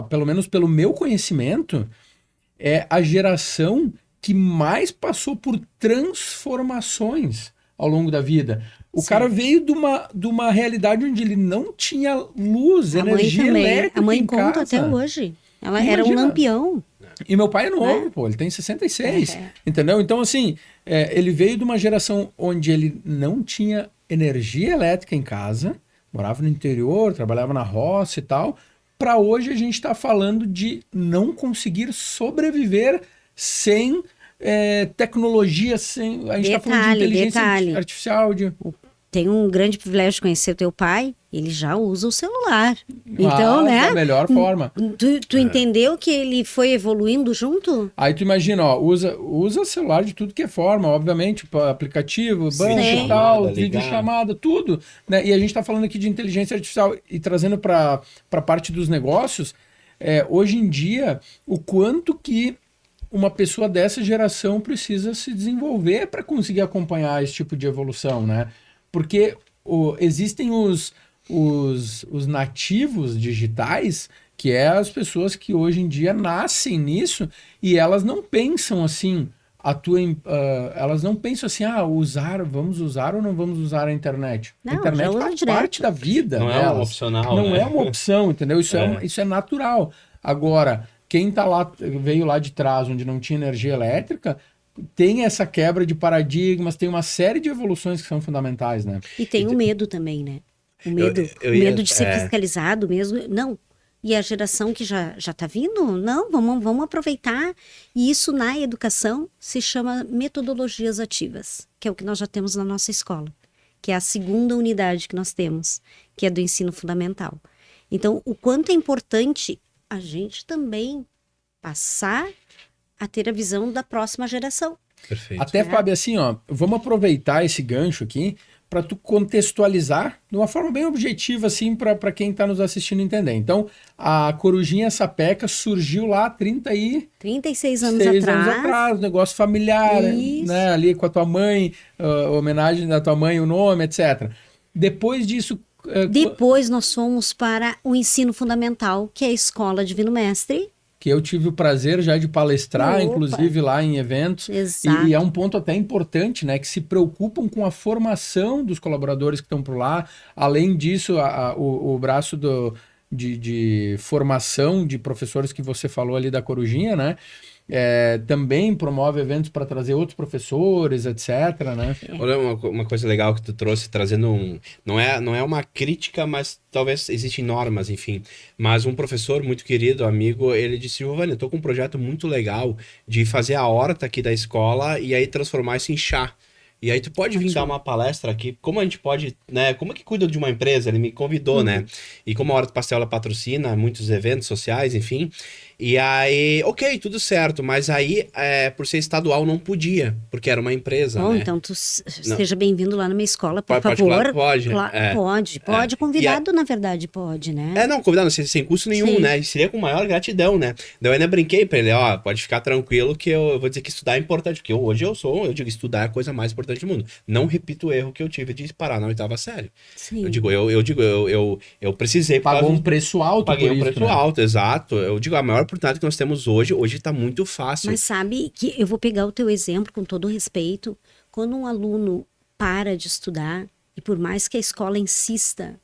pelo menos pelo meu conhecimento, é a geração que mais passou por transformações ao longo da vida. O Sim. cara veio de uma realidade onde ele não tinha luz, energia elétrica A mãe em conta casa. até hoje. Ela Imagina. era um lampião. E meu pai é novo, pô, ele tem 66, entendeu? Então, assim, ele veio de uma geração onde ele não tinha energia elétrica em casa, morava no interior, trabalhava na roça e tal, para hoje a gente está falando de não conseguir sobreviver sem tecnologia, sem... A gente está falando de inteligência artificial, Tenho um grande privilégio de conhecer o teu pai, ele já usa o celular. Então, né? Da melhor forma. Tu entendeu que ele foi evoluindo junto? Aí tu imagina, ó, usa celular de tudo que é forma, obviamente, aplicativo, banco e tal, videochamada, tudo, né? E a gente tá falando aqui de inteligência artificial e trazendo para a parte dos negócios, hoje em dia, o quanto que uma pessoa dessa geração precisa se desenvolver para conseguir acompanhar esse tipo de evolução, né? Porque existem os nativos digitais, que é as pessoas que hoje em dia nascem nisso e elas não pensam assim, elas não pensam assim, vamos usar ou não vamos usar a internet? Não, a internet faz parte da vida não delas. É uma opcional, não né? é uma opção, entendeu? Isso é natural. Agora, quem veio lá de trás, onde não tinha energia elétrica, tem essa quebra de paradigmas, tem uma série de evoluções que são fundamentais, né? E tem o medo também, né? O medo de ser fiscalizado mesmo. Não. E a geração que já tá vindo? Não, vamos aproveitar. E isso na educação se chama metodologias ativas, que é o que nós já temos na nossa escola, que é a segunda unidade que nós temos, que é do ensino fundamental. Então, o quanto é importante a gente também passar a ter a visão da próxima geração. Perfeito. Até, Fábio, assim, ó, vamos aproveitar esse gancho aqui para tu contextualizar de uma forma bem objetiva, assim, para quem está nos assistindo entender. Então, a Corujinha Sapeca surgiu lá 36 anos atrás, negócio familiar, né, ali com a tua mãe, homenagem da tua mãe, o nome, etc. Depois disso... Depois nós fomos para o ensino fundamental, que é a Escola Divino Mestre, que eu tive o prazer já de palestrar, inclusive lá em eventos. Exato. E é um ponto até importante, né? Que se preocupam com a formação dos colaboradores que estão por lá. Além disso, o braço de formação de professores que você falou ali da Corujinha, né? Também promove eventos para trazer outros professores, etc, né? Olha, uma coisa legal que tu trouxe, trazendo não é uma crítica, mas talvez existem normas, enfim. Mas um professor muito querido, amigo, ele disse: Giovanni, eu tô com um projeto muito legal de fazer a horta aqui da escola e aí transformar isso em chá. E aí tu pode vir dar uma palestra aqui, como a gente pode, né, como é que cuida de uma empresa? Ele me convidou, né? E como a Horta do Pastel ela patrocina muitos eventos sociais, enfim. E aí, ok, tudo certo, mas aí, por ser estadual, não podia, porque era uma empresa, Bom, né? então tu seja bem-vindo lá na minha escola, por Pode, favor. pode. Pode. Convidado, na verdade, pode, né? Não, convidado, sem custo nenhum, Sim. né? E seria com maior gratidão, né? Daí eu ainda brinquei pra ele, ó, pode ficar tranquilo que eu vou dizer que estudar é importante, porque hoje eu digo, estudar é a coisa mais importante do mundo. Não repito o erro que eu tive de parar na 8ª série. Sim. Eu precisei... Pagou um preço alto Paguei por um isso, preço alto, exato. Eu digo, a maior oportunidade que nós temos hoje tá muito fácil. Mas sabe que eu vou pegar o teu exemplo com todo o respeito. Quando um aluno para de estudar, e por mais que a escola insista,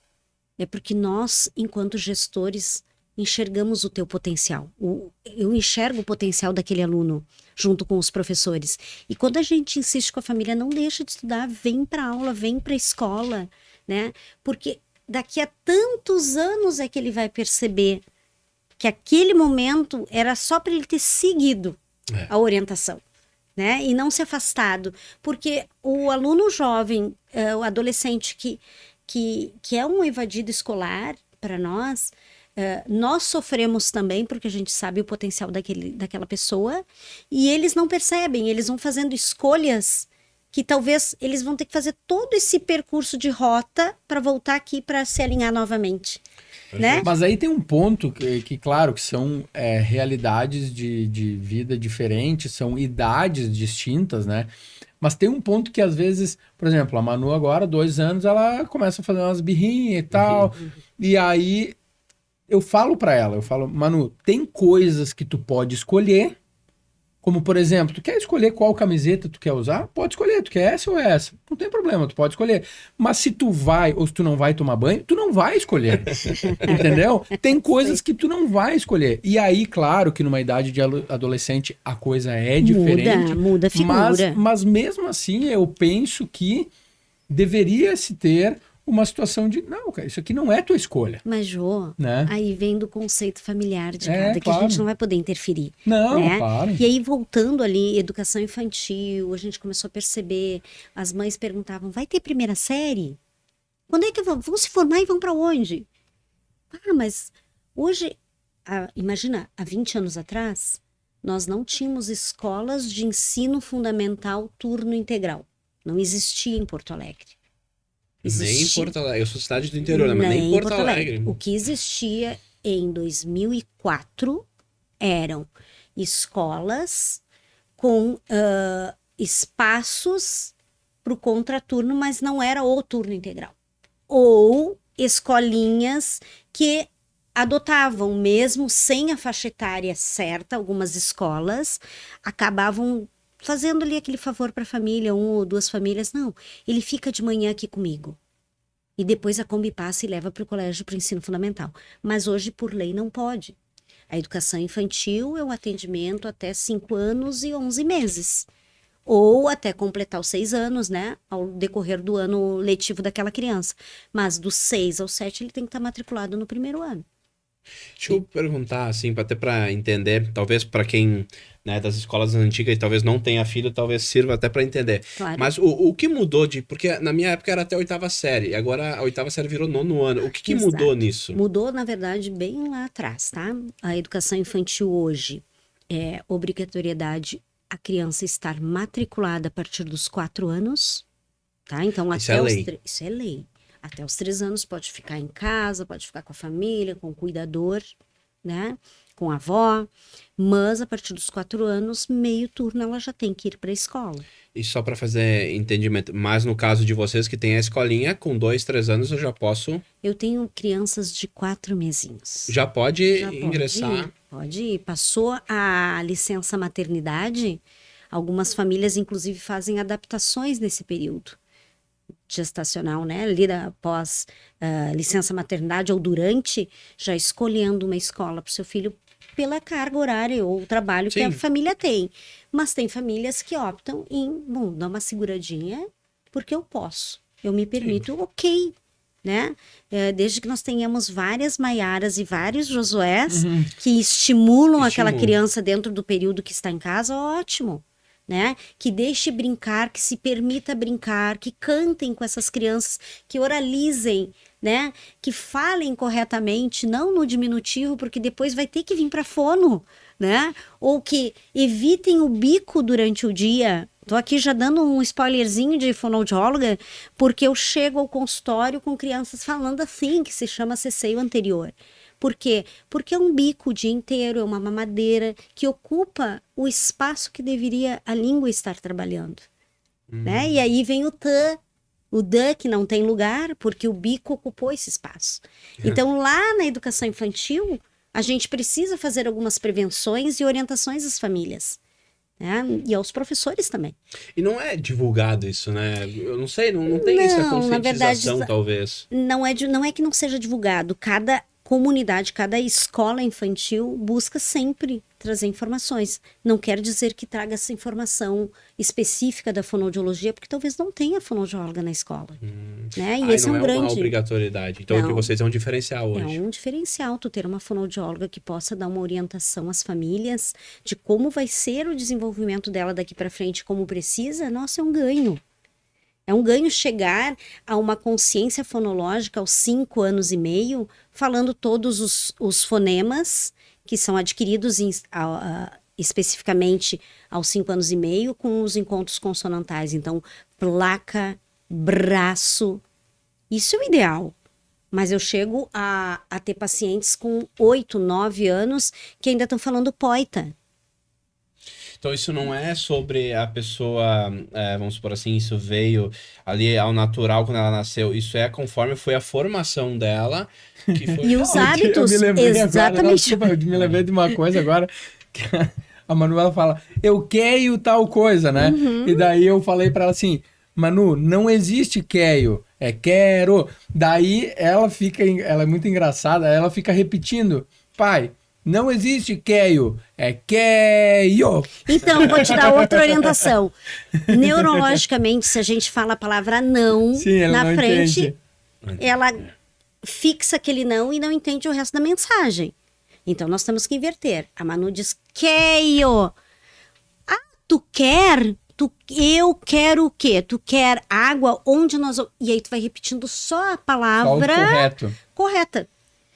é porque nós, enquanto gestores, enxergamos o teu potencial. Eu enxergo o potencial daquele aluno junto com os professores. E quando a gente insiste com a família, não deixa de estudar, vem para aula, vem para a escola, né? Porque daqui a tantos anos é que ele vai perceber que aquele momento era só para ele ter seguido a orientação, né? E não se afastado. Porque o aluno jovem, o adolescente que é um evadido escolar, para nós sofremos também, porque a gente sabe o potencial daquela pessoa, e eles não percebem, eles vão fazendo escolhas que talvez eles vão ter que fazer todo esse percurso de rota para voltar aqui para se alinhar novamente. Né? Mas aí tem um ponto que claro, que são realidades de vida diferentes, são idades distintas, né? Mas tem um ponto que às vezes, por exemplo, a Manu agora, 2 anos, ela começa a fazer umas birrinhas e tal, e aí eu falo pra ela, Manu, tem coisas que tu pode escolher, como por exemplo, tu quer escolher qual camiseta tu quer usar? Pode escolher, tu quer essa ou essa, não tem problema, tu pode escolher. Mas se tu vai ou se tu não vai tomar banho, tu não vai escolher, entendeu? Tem coisas que tu não vai escolher. E aí, claro que numa idade de adolescente a coisa é diferente. Muda a figura. Mas mesmo assim, eu penso que deveria se ter uma situação de, não, cara, isso aqui não é tua escolha. Mas, Jô, né? Aí vem do conceito familiar de cada, que claro. a gente não vai poder interferir. Não, né? claro. E aí, voltando ali, educação infantil, a gente começou a perceber, as mães perguntavam, vai ter primeira série? Quando é que vão se formar e vão para onde? Ah, mas hoje, imagina, há 20 anos atrás, nós não tínhamos escolas de ensino fundamental turno integral. Não existia em Porto Alegre. Nem em Porto Alegre. Eu sou cidade do interior, né? Mas nem em Porto Alegre. O que existia em 2004 eram escolas com espaços para o contraturno, mas não era o turno integral. Ou escolinhas que adotavam, mesmo sem a faixa etária certa, algumas escolas acabavam fazendo ali aquele favor para a família, 1 ou 2 famílias. Não, ele fica de manhã aqui comigo. E depois a Kombi passa e leva para o colégio para o ensino fundamental. Mas hoje, por lei, não pode. A educação infantil é um atendimento até 5 anos e 11 meses. Ou até completar os 6 anos, né? Ao decorrer do ano letivo daquela criança. Mas dos 6 aos 7, ele tem que estar matriculado no primeiro ano. Deixa eu perguntar, assim, até para entender, talvez para quem, né, das escolas antigas e talvez não tenha filho, talvez sirva até para entender. Claro. Mas o que mudou porque na minha época era até a 8ª série, agora a 8ª série virou 9º ano. O que mudou nisso? Mudou, na verdade, bem lá atrás, tá? A educação infantil hoje é obrigatoriedade a criança estar matriculada a partir dos 4 anos, tá? Então, Isso é lei. Isso é lei. Até os 3 anos pode ficar em casa, pode ficar com a família, com o cuidador, né? Com a avó. Mas a partir dos 4 anos, meio turno, ela já tem que ir para a escola. E só para fazer entendimento, mas no caso de vocês que tem a escolinha, com 2, 3 anos eu já posso... Eu tenho crianças de 4 mesinhos. Já pode ingressar? Pode ir. Passou a licença maternidade, algumas famílias, inclusive, fazem adaptações nesse período gestacional, né? Ali após licença maternidade ou durante, já escolhendo uma escola para o seu filho pela carga horária ou o trabalho que a família tem. Mas tem famílias que optam em, dar uma seguradinha, porque eu posso. Eu me permito, ok, né? Desde que nós tenhamos várias Maiaras e vários Josués que estimulam aquela criança dentro do período que está em casa, ótimo. Né? Que deixe brincar, que se permita brincar, que cantem com essas crianças, que oralizem, né? Que falem corretamente, não no diminutivo, porque depois vai ter que vir para fono, né? Ou que evitem o bico durante o dia. Tô aqui já dando um spoilerzinho de fonoaudióloga, porque eu chego ao consultório com crianças falando assim, que se chama cesseio anterior. Por quê? Porque é um bico o dia inteiro, é uma mamadeira que ocupa o espaço que deveria a língua estar trabalhando. Né? E aí vem o dã que não tem lugar, porque o bico ocupou esse espaço. Então, lá na educação infantil, a gente precisa fazer algumas prevenções e orientações às famílias. Né? E aos professores também. E não é divulgado isso, né? Eu não sei, não tem essa conscientização, na verdade, talvez. Não é que não seja divulgado. Cada comunidade, cada escola infantil busca sempre trazer informações. Não quer dizer que traga essa informação específica da fonoaudiologia, porque talvez não tenha fonoaudióloga na escola. Né? E esse é não um é grande... uma obrigatoriedade. Então, o que Não. vocês é um diferencial hoje. É um diferencial tu ter uma fonoaudióloga que possa dar uma orientação às famílias de como vai ser o desenvolvimento dela daqui para frente, como precisa. Nossa, é um ganho. É um ganho chegar a uma consciência fonológica aos 5 anos e meio, falando todos os fonemas que são adquiridos especificamente aos 5 anos e meio com os encontros consonantais. Então, placa, braço, isso é o ideal. Mas eu chego a ter pacientes com 8, 9 anos que ainda estão falando poita. Então, isso não é sobre a pessoa, vamos supor assim, isso veio ali ao natural quando ela nasceu. Isso é conforme foi a formação dela. Que foi... E os hábitos, Eu me lembrei exatamente. Agora, desculpa, eu me lembrei de uma coisa agora. Que a Manuela fala, eu quero tal coisa, né? E daí eu falei pra ela assim, Manu, não existe quero, é quero. Daí ela é muito engraçada, ela fica repetindo, pai, não existe quero, é quero. Então, vou te dar outra orientação. Neurologicamente, se a gente fala a palavra não Sim, ela na não frente, entende. ela fixa aquele não e não entende o resto da mensagem. Então, nós temos que inverter. A Manu diz quero. Ah, tu quer? Eu quero o quê? Tu quer água? Onde nós... E aí tu vai repetindo só a Só o palavra correto. correta.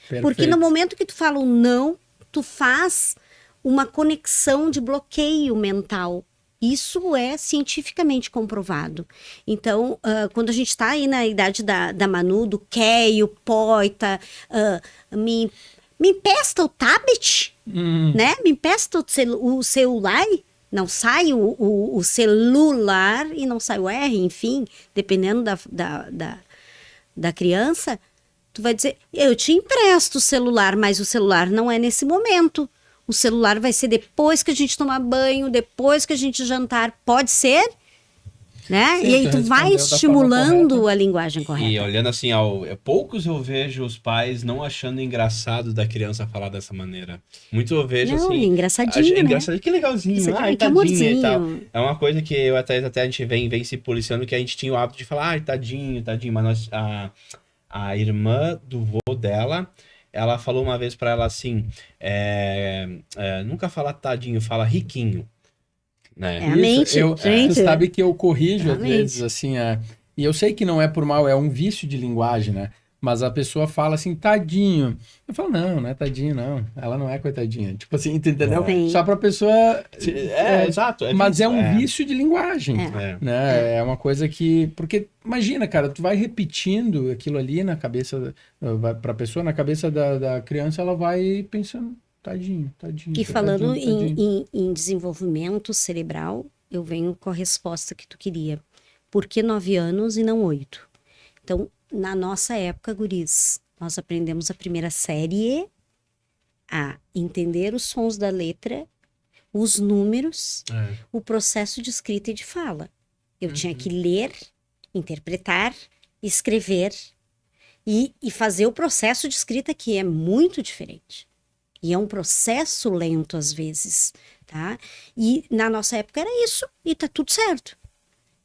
Perfeito. Porque no momento que tu fala o não, tu faz uma conexão de bloqueio mental. Isso é cientificamente comprovado. Então, quando a gente está aí na idade da Manu, do queio, poita, me empresta o tablet, né? Me empresta o celular. Não sai o celular e não sai o R, enfim, dependendo da criança. Tu vai dizer, eu te empresto o celular, mas o celular não é nesse momento. O celular vai ser depois que a gente tomar banho, depois que a gente jantar. Pode ser? Né? Sim, E aí tu tu vai respondeu da forma estimulando correta. a linguagem correta. E olhando assim, poucos eu vejo os pais não achando engraçado da criança falar dessa maneira. Muito eu vejo Não, assim... engraçadinho, né? Engraçadinho, que legalzinho, Isso aqui, ai, que tadinha e tal. amorzinho. É uma coisa que eu até a gente vem se policiando, que a gente tinha o hábito de falar, ai, tadinho, mas a irmã do vô dela, ela falou uma vez pra ela assim, nunca fala tadinho, fala riquinho. Né? É a mente, gente. Você sabe que eu corrijo às Realmente. vezes, assim, e eu sei que não é por mal, é um vício de linguagem, né? Mas a pessoa fala assim, tadinho. Eu falo, não é tadinho, não. Ela não é coitadinha. Tipo assim, entendeu? Sim. Só pra pessoa... Exato. Mas é um vício. vício de linguagem, né? É uma coisa que... Porque, imagina, cara, tu vai repetindo aquilo ali na cabeça... Pra pessoa, na cabeça da criança, ela vai pensando... Tadinho. E falando tadinho. em desenvolvimento cerebral, eu venho com a resposta que tu queria. Por que 9 anos e não 8? Então, na nossa época, guris, nós aprendemos a primeira série a entender os sons da letra, os números, o processo de escrita e de fala. Eu tinha que ler, interpretar, escrever e fazer o processo de escrita, que é muito diferente. E é um processo lento às vezes, tá? E na nossa época era isso, e tá tudo certo.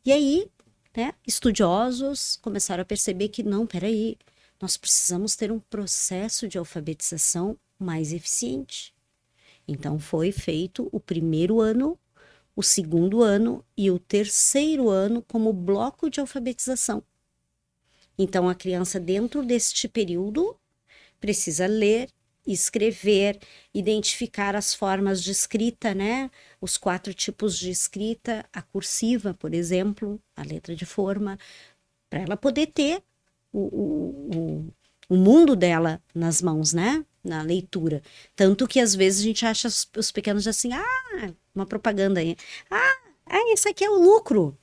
E aí, né, estudiosos começaram a perceber que não, peraí, nós precisamos ter um processo de alfabetização mais eficiente. Então foi feito o primeiro ano, o segundo ano e o terceiro ano como bloco de alfabetização. Então a criança dentro deste período precisa ler, escrever, identificar as formas de escrita, né? Os 4 tipos de escrita, a cursiva, por exemplo, a letra de forma, para ela poder ter o mundo dela nas mãos, né? Na leitura. Tanto que às vezes a gente acha os pequenos assim, uma propaganda aí. Esse aqui é o lucro.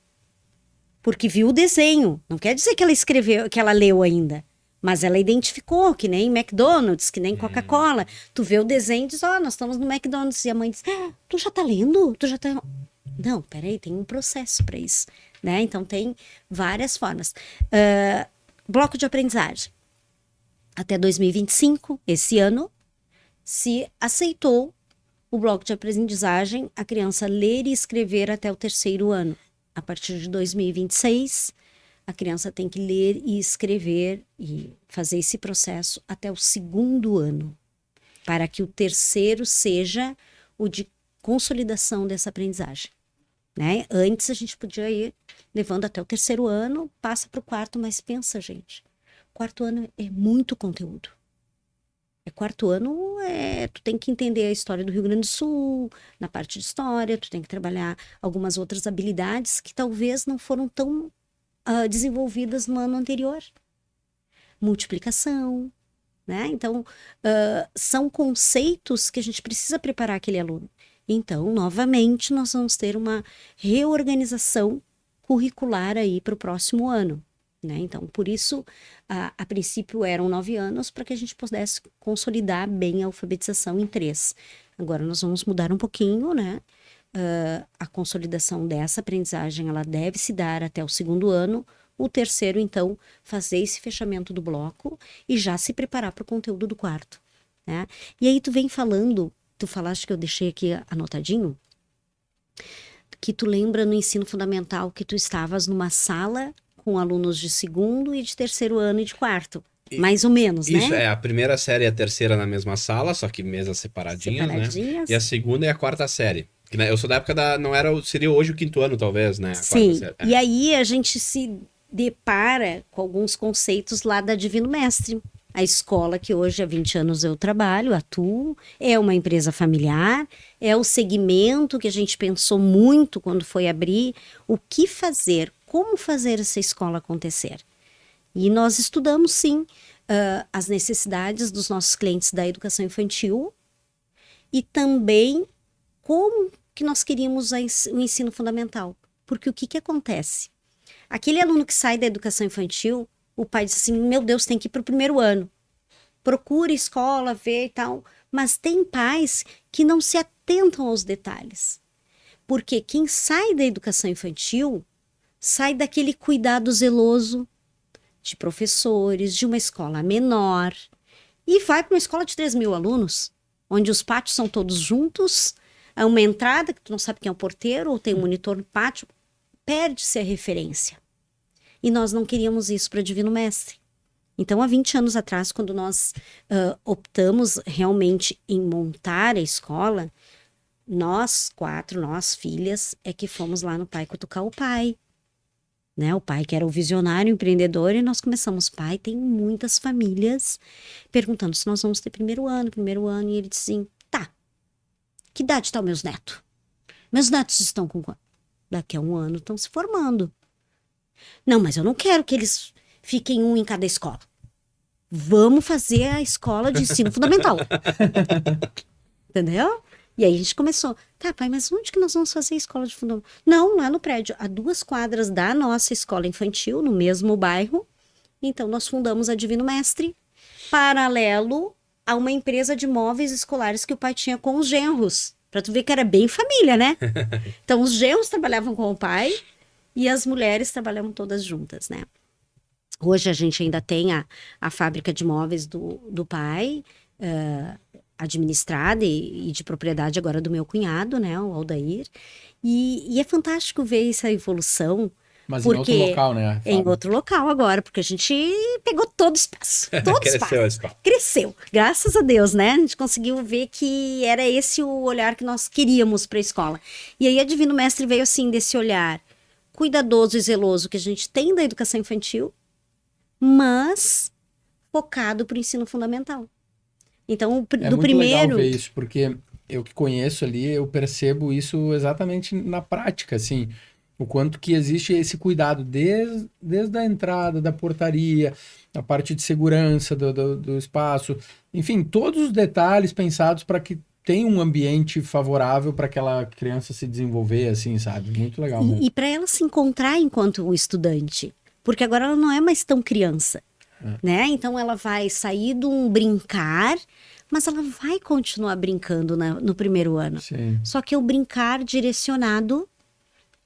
Porque viu o desenho. Não quer dizer que ela escreveu, que ela leu ainda. Mas ela identificou, que nem McDonald's, que nem Coca-Cola. Tu vê o desenho e diz, nós estamos no McDonald's. E a mãe diz, tu já tá lendo? Tu já tá... Não, peraí, tem um processo para isso, né? Então tem várias formas. Bloco de aprendizagem. até 2025, esse ano, se aceitou o bloco de aprendizagem, a criança ler e escrever até o 3º ano. A partir de 2026, a criança tem que ler e escrever e fazer esse processo até o 2º ano, para que o 3º seja o de consolidação dessa aprendizagem. Né? Antes a gente podia ir levando até o 3º ano, passa para o 4º, mas pensa, gente, 4º ano é muito conteúdo. 4º ano, tu tem que entender a história do Rio Grande do Sul, na parte de história, tu tem que trabalhar algumas outras habilidades que talvez não foram tão desenvolvidas no ano anterior. Multiplicação, né? Então, são conceitos que a gente precisa preparar aquele aluno. Então, novamente, nós vamos ter uma reorganização curricular aí para o próximo ano. Né? Então, por isso, a princípio eram 9 anos para que a gente pudesse consolidar bem a alfabetização em 3. Agora nós vamos mudar um pouquinho, né? A consolidação dessa aprendizagem, ela deve se dar até o 2º ano. O 3º, então, fazer esse fechamento do bloco e já se preparar para o conteúdo do 4º. Né? E aí tu vem falando, tu falaste que eu deixei aqui anotadinho, que tu lembra no ensino fundamental que tu estavas numa sala com alunos de 2º e de 3º ano e de 4º. Mais ou menos, né? Isso, a primeira série e a terceira na mesma sala, só que mesas separadinhas, né? E a segunda e a 4ª série. Que, né, eu sou da época seria hoje o 5º ano, talvez, né? Sim, e aí a gente se depara com alguns conceitos lá da Divino Mestre. A escola que hoje há 20 anos eu trabalho, atuo, é uma empresa familiar, é o segmento que a gente pensou muito quando foi abrir, o que fazer, como fazer essa escola acontecer. E nós estudamos, sim, as necessidades dos nossos clientes da educação infantil e também como que nós queríamos o ensino fundamental. Porque o que acontece? Aquele aluno que sai da educação infantil, o pai diz assim, meu Deus, tem que ir para o 1º ano. Procura escola, vê e tal. Mas tem pais que não se atentam aos detalhes. Porque quem sai da educação infantil sai daquele cuidado zeloso de professores, de uma escola menor, e vai para uma escola de 3.000 alunos, onde os pátios são todos juntos, há uma entrada que tu não sabe quem é o porteiro, ou tem um monitor no pátio, perde-se a referência. E nós não queríamos isso para Divino Mestre. Então, há 20 anos atrás, quando nós optamos realmente em montar a escola, nós 4, nós filhas, é que fomos lá no pai cutucar o pai. Né? O pai que era o visionário, empreendedor, e nós começamos, pai, tem muitas famílias perguntando se nós vamos ter 1º ano, e ele disse assim, tá, que idade estão meus netos? Meus netos estão com quanto? Daqui a 1 ano estão se formando. Não, mas eu não quero que eles fiquem um em cada escola. Vamos fazer a escola de ensino fundamental. Entendeu? E aí a gente começou, tá, pai, mas onde que nós vamos fazer a escola de fundamental? Não, lá no prédio, a 2 quadras da nossa escola infantil, no mesmo bairro. Então nós fundamos a Divino Mestre, paralelo a uma empresa de móveis escolares que o pai tinha com os genros. Pra tu ver que era bem família, né? Então os genros trabalhavam com o pai e as mulheres trabalhavam todas juntas, né? Hoje a gente ainda tem a fábrica de móveis do pai, administrada e de propriedade agora do meu cunhado, né, o Aldair, e é fantástico ver essa evolução. Mas porque em outro local, né? Em outro local agora, porque a gente pegou todo o espaço, todo Cresceu espaço. Cresceu, graças a Deus, né? A gente conseguiu ver que era esse o olhar que nós queríamos para a escola. E aí a Divino Mestre veio assim, desse olhar cuidadoso e zeloso que a gente tem da educação infantil, mas focado para o ensino fundamental. Então, É do muito primeiro... legal ver isso, porque eu que conheço ali, eu percebo isso exatamente na prática, assim, o quanto que existe esse cuidado desde a entrada da portaria, a parte de segurança do espaço, enfim, todos os detalhes pensados para que tenha um ambiente favorável para aquela criança se desenvolver, assim, sabe? Muito legal mesmo. E para ela se encontrar enquanto um estudante, porque agora ela não é mais tão criança. Né? Então ela vai sair de um brincar, mas ela vai continuar brincando no 1º ano. Sim. Só que é o brincar direcionado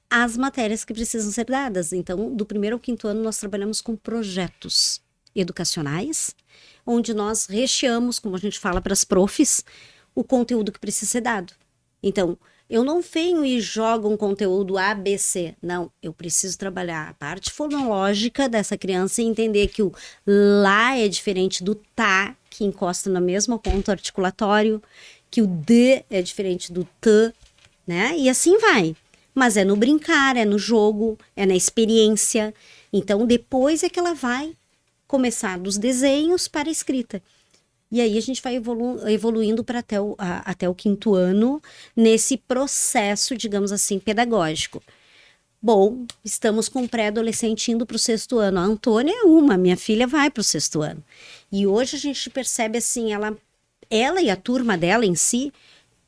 às matérias que precisam ser dadas. Então, do 1º ao 5º ano, nós trabalhamos com projetos educacionais, onde nós recheamos, como a gente fala para as profs, o conteúdo que precisa ser dado. Então, eu não venho e jogo um conteúdo A, B, C. Não, eu preciso trabalhar a parte fonológica dessa criança e entender que o lá é diferente do tá, que encosta no mesmo ponto articulatório, que o D é diferente do T, né? E assim vai. Mas é no brincar, é no jogo, é na experiência. Então, depois é que ela vai começar dos desenhos para a escrita. E aí a gente vai evoluindo para até o 5º ano, nesse processo, digamos assim, pedagógico. Bom, estamos com um pré-adolescente indo para o 6º ano. A Antônia é minha filha vai para o 6º ano. E hoje a gente percebe assim, ela e a turma dela em si,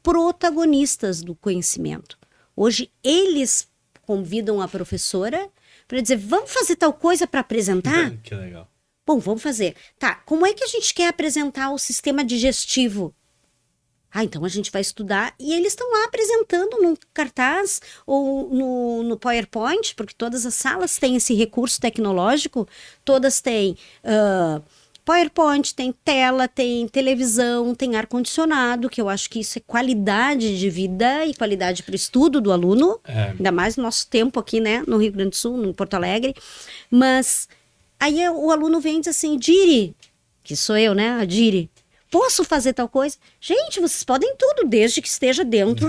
protagonistas do conhecimento. Hoje eles convidam a professora para dizer, vamos fazer tal coisa para apresentar? Que legal. Bom, vamos fazer. Tá, como é que a gente quer apresentar o sistema digestivo? Então a gente vai estudar e eles estão lá apresentando num cartaz ou no PowerPoint, porque todas as salas têm esse recurso tecnológico, todas têm PowerPoint, tem tela, tem televisão, tem ar-condicionado, que eu acho que isso é qualidade de vida e qualidade para o estudo do aluno, ainda mais no nosso tempo aqui, né, no Rio Grande do Sul, no Porto Alegre, mas aí o aluno vem e diz assim, Diri, que sou eu, né, a Diri, posso fazer tal coisa? Gente, vocês podem tudo, desde que esteja dentro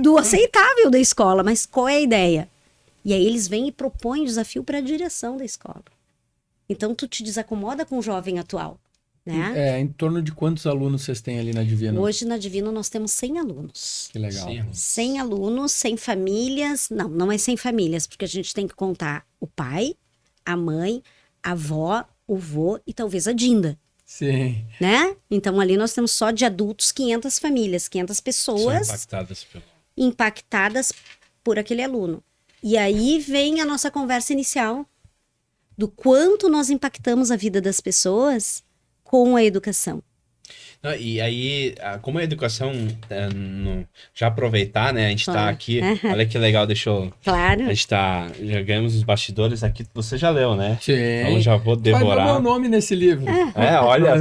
do aceitável da escola, mas qual é a ideia? E aí eles vêm e propõem desafio para a direção da escola. Então, tu te desacomoda com o jovem atual, né? Em torno de quantos alunos vocês têm ali na Divino? Hoje, na Divino, nós temos 100 alunos. Que legal. 100 alunos, 100 famílias. Não é 100 famílias, porque a gente tem que contar o pai, a mãe, a avó, o vô e talvez a Dinda. Sim. Né? Então, ali nós temos só de adultos 500 famílias, 500 pessoas impactadas por aquele aluno. E aí vem a nossa conversa inicial do quanto nós impactamos a vida das pessoas com a educação. E aí, como a educação, já aproveitar, né? A gente tá aqui, olha que legal, Claro. A gente já ganhamos os bastidores aqui, você já leu, né? Sim. Então já vou devorar. Qual é o meu nome nesse livro? Olha,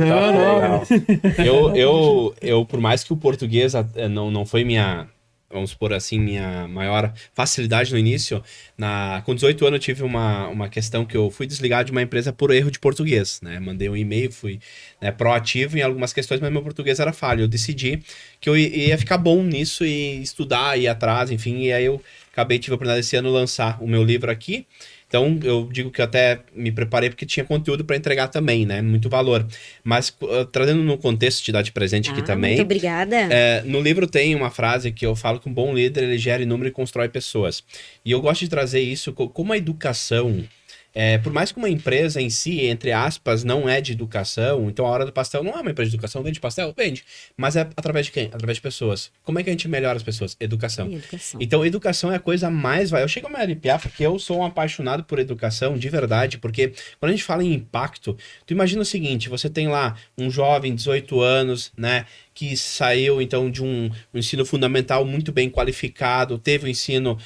eu, por mais que o português não foi vamos por assim, minha maior facilidade no início, com 18 anos eu tive uma questão que eu fui desligado de uma empresa por erro de português, né? Mandei um e-mail, fui proativo em algumas questões, mas meu português era falho. Eu decidi que eu ia ficar bom nisso e estudar, ir atrás, enfim, e aí eu tive a oportunidade esse ano lançar o meu livro aqui. Então, eu digo que eu até me preparei porque tinha conteúdo para entregar também, né? Muito valor. Mas, trazendo no contexto, te dar de presente aqui também. Muito obrigada. No livro tem uma frase que eu falo que um bom líder, ele gera número e constrói pessoas. E eu gosto de trazer isso como a educação... por mais que uma empresa em si, entre aspas, não é de educação, então a Hora do Pastel não é uma empresa de educação, vende pastel? Vende. Mas é através de quem? Através de pessoas. Como é que a gente melhora as pessoas? Educação. Então, educação é a coisa mais... Eu chego a me arrepiar porque eu sou um apaixonado por educação, de verdade, porque quando a gente fala em impacto, tu imagina o seguinte, você tem lá um jovem, 18 anos, né, que saiu, então, de um ensino fundamental muito bem qualificado, teve o ensino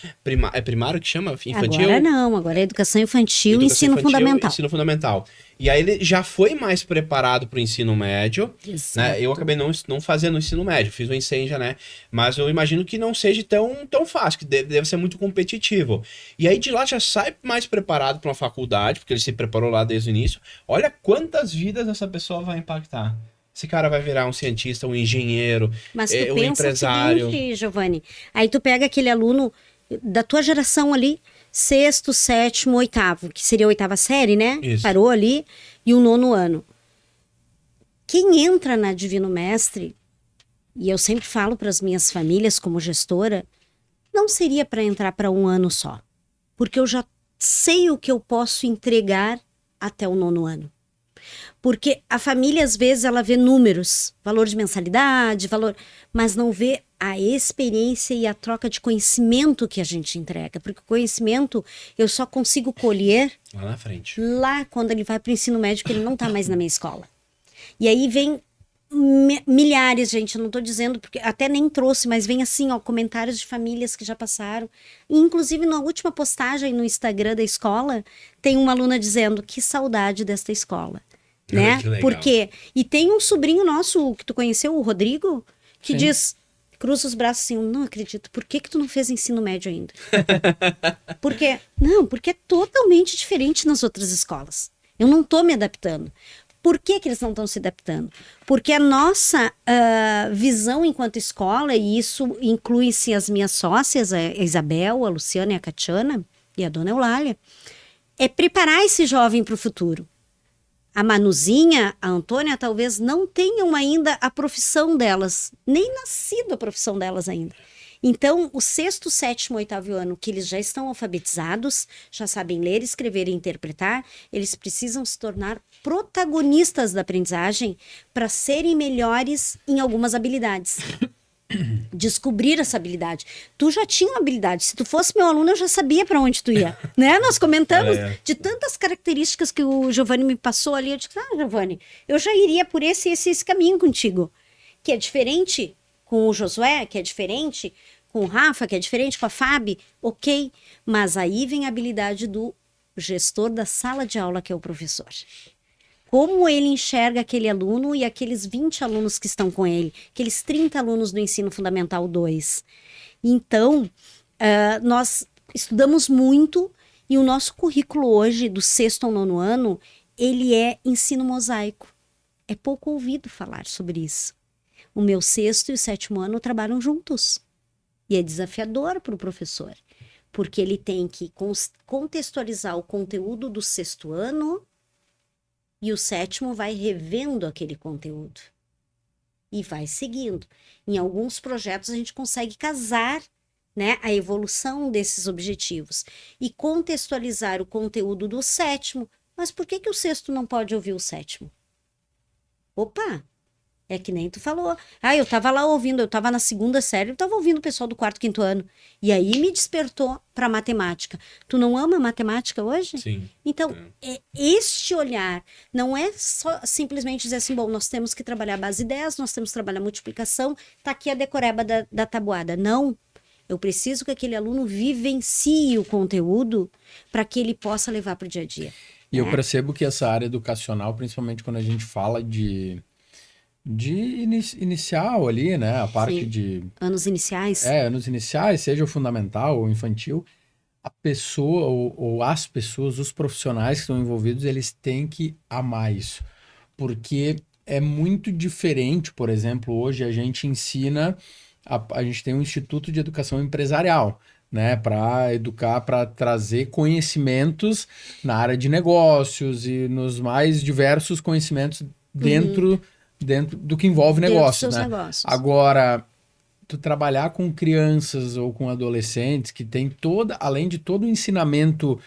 primário que chama? Infantil? Agora é educação infantil e ensino fundamental. Ensino fundamental. E aí ele já foi mais preparado para o ensino médio, né? Eu acabei não fazendo o ensino médio, fiz o Ensenja, né? Mas eu imagino que não seja tão fácil, que deve ser muito competitivo. E aí de lá já sai mais preparado para uma faculdade, porque ele se preparou lá desde o início. Olha quantas vidas essa pessoa vai impactar. Esse cara vai virar um cientista, um engenheiro, mas tu um pensa empresário. O seguinte, Giovanni, aí tu pega aquele aluno da tua geração ali, 6º, 7º, 8º, que seria a 8ª série, né? Isso. Parou ali, e o 9º ano. Quem entra na Divino Mestre, e eu sempre falo para as minhas famílias como gestora, não seria para entrar para um ano só, porque eu já sei o que eu posso entregar até o 9º ano. Porque a família, às vezes, ela vê números, valor de mensalidade, mas não vê a experiência e a troca de conhecimento que a gente entrega. Porque o conhecimento eu só consigo colher lá na frente. Lá quando ele vai para o ensino médio, que ele não está mais na minha escola. E aí vem milhares, gente, eu não estou dizendo, porque até nem trouxe, mas vem assim, comentários de famílias que já passaram. E, inclusive, na última postagem no Instagram da escola, tem uma aluna dizendo, que saudade desta escola. né? Que legal. Porque e tem um sobrinho nosso que tu conheceu, o Rodrigo, que Sim. diz, cruza os braços assim, não acredito, por que tu não fez ensino médio ainda? Porque é totalmente diferente nas outras escolas. Eu não tô me adaptando. Por que que eles não estão se adaptando? Porque a nossa visão enquanto escola, e isso inclui-se as minhas sócias, a Isabel, a Luciana e a Catiana, e a dona Eulália, é preparar esse jovem para o futuro. A Manuzinha, a Antônia, talvez não tenham ainda a profissão delas, nem nascido a profissão delas ainda. Então, o 6º, 7º, 8º ano, que eles já estão alfabetizados, já sabem ler, escrever e interpretar, eles precisam se tornar protagonistas da aprendizagem para serem melhores em algumas habilidades. Descobrir essa habilidade. Tu já tinha uma habilidade. Se tu fosse meu aluno, eu já sabia para onde tu ia, né? Nós comentamos de tantas características que o Giovanni me passou ali. Eu disse, Giovanni, eu já iria por esse caminho contigo. Que é diferente com o Josué, que é diferente com o Rafa, que é diferente com a Fábio, ok. Mas aí vem a habilidade do gestor da sala de aula, que é o professor. Como ele enxerga aquele aluno e aqueles 20 alunos que estão com ele, aqueles 30 alunos do Ensino Fundamental 2. Então, nós estudamos muito e o nosso currículo hoje, do 6º ao 9º ano, ele é ensino mosaico. É pouco ouvido falar sobre isso. O meu 6º e o 7º ano trabalham juntos. E é desafiador para o professor, porque ele tem que contextualizar o conteúdo do 6º ano e o 7º vai revendo aquele conteúdo. E vai seguindo. Em alguns projetos a gente consegue casar, né, a evolução desses objetivos e contextualizar o conteúdo do 7º. Mas por que o 6º não pode ouvir o 7º? Opa! É que nem tu falou. Eu tava lá ouvindo, eu tava na 2ª série, eu tava ouvindo o pessoal do 4º, 5º ano. E aí me despertou para matemática. Tu não ama matemática hoje? Sim. Então, este olhar não é só simplesmente dizer assim, bom, nós temos que trabalhar a base 10, nós temos que trabalhar a multiplicação, tá aqui a decoreba da tabuada. Não. Eu preciso que aquele aluno vivencie o conteúdo para que ele possa levar para o dia a dia. E eu percebo que essa área educacional, principalmente quando a gente fala de inicial ali, né? A parte Sim. de... Anos iniciais. Anos iniciais, seja o fundamental ou infantil, a pessoa ou as pessoas, os profissionais que estão envolvidos, eles têm que amar isso. Porque é muito diferente, por exemplo, hoje a gente ensina, a gente tem um Instituto de Educação Empresarial, né? Para educar, para trazer conhecimentos na área de negócios e nos mais diversos conhecimentos dentro do que envolve negócios, né? Negócios. Agora, tu trabalhar com crianças ou com adolescentes que tem além de todo o ensinamento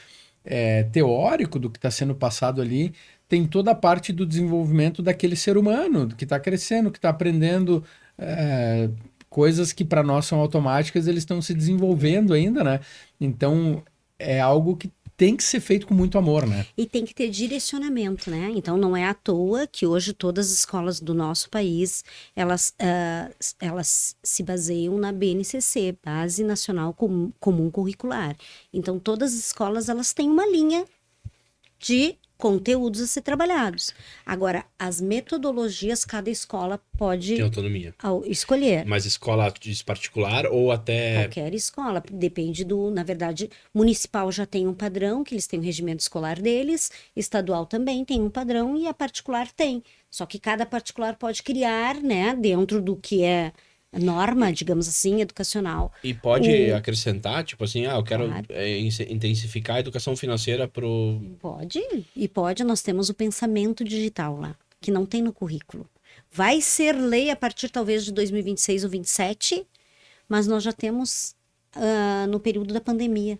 teórico do que está sendo passado ali, tem toda a parte do desenvolvimento daquele ser humano que está crescendo, que está aprendendo coisas que para nós são automáticas, eles estão se desenvolvendo ainda, né? Então, é algo que tem que ser feito com muito amor, né? E tem que ter direcionamento, né? Então, não é à toa que hoje todas as escolas do nosso país, elas se baseiam na BNCC, Base Nacional Comum Curricular. Então, todas as escolas, elas têm uma linha de conteúdos a ser trabalhados. Agora, as metodologias, cada escola pode Tem autonomia. Escolher. Mas escola particular ou até... Qualquer escola, depende na verdade, municipal já tem um padrão, que eles têm o regimento escolar deles, estadual também tem um padrão e a particular tem. Só que cada particular pode criar, né, dentro do que é norma, digamos assim, educacional. E pode acrescentar, tipo assim, eu quero Claro. intensificar a educação financeira pro... Pode, nós temos o pensamento digital lá, que não tem no currículo. Vai ser lei a partir talvez de 2026 ou 2027, mas nós já temos no período da pandemia.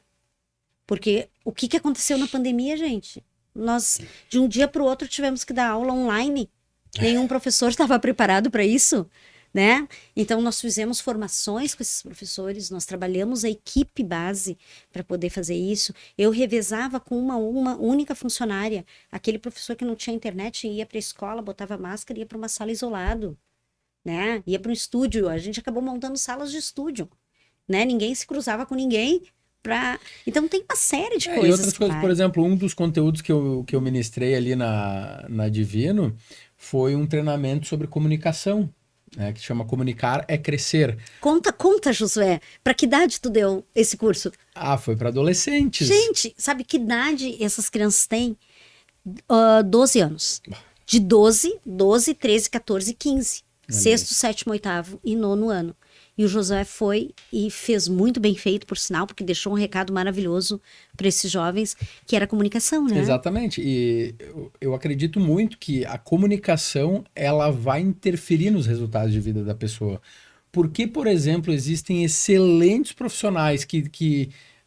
Porque o que aconteceu na pandemia, gente? Nós, de um dia para o outro, tivemos que dar aula online. Nenhum professor estava preparado para isso, né? Então, nós fizemos formações com esses professores, nós trabalhamos a equipe base para poder fazer isso. Eu revezava com uma única funcionária. Aquele professor que não tinha internet ia para a escola, botava máscara e ia para uma sala isolado, né? Ia para um estúdio. A gente acabou montando salas de estúdio, né? Ninguém se cruzava com ninguém, para... Então tem uma série de E coisas. outras coisas, por exemplo, um dos conteúdos que eu ministrei ali na Divino foi um treinamento sobre comunicação, né, que chama Comunicar é Crescer. Conta, Josué, para que idade tu deu esse curso? Foi para adolescentes. Gente, sabe que idade essas crianças têm? 12 anos. De 12, 13, 14, 15. Sexto, sétimo, oitavo e nono ano. E o Josué foi e fez muito bem feito, por sinal, porque deixou um recado maravilhoso para esses jovens, que era comunicação, né? Exatamente. E eu acredito muito que a comunicação ela vai interferir nos resultados de vida da pessoa. Porque, por exemplo, existem excelentes profissionais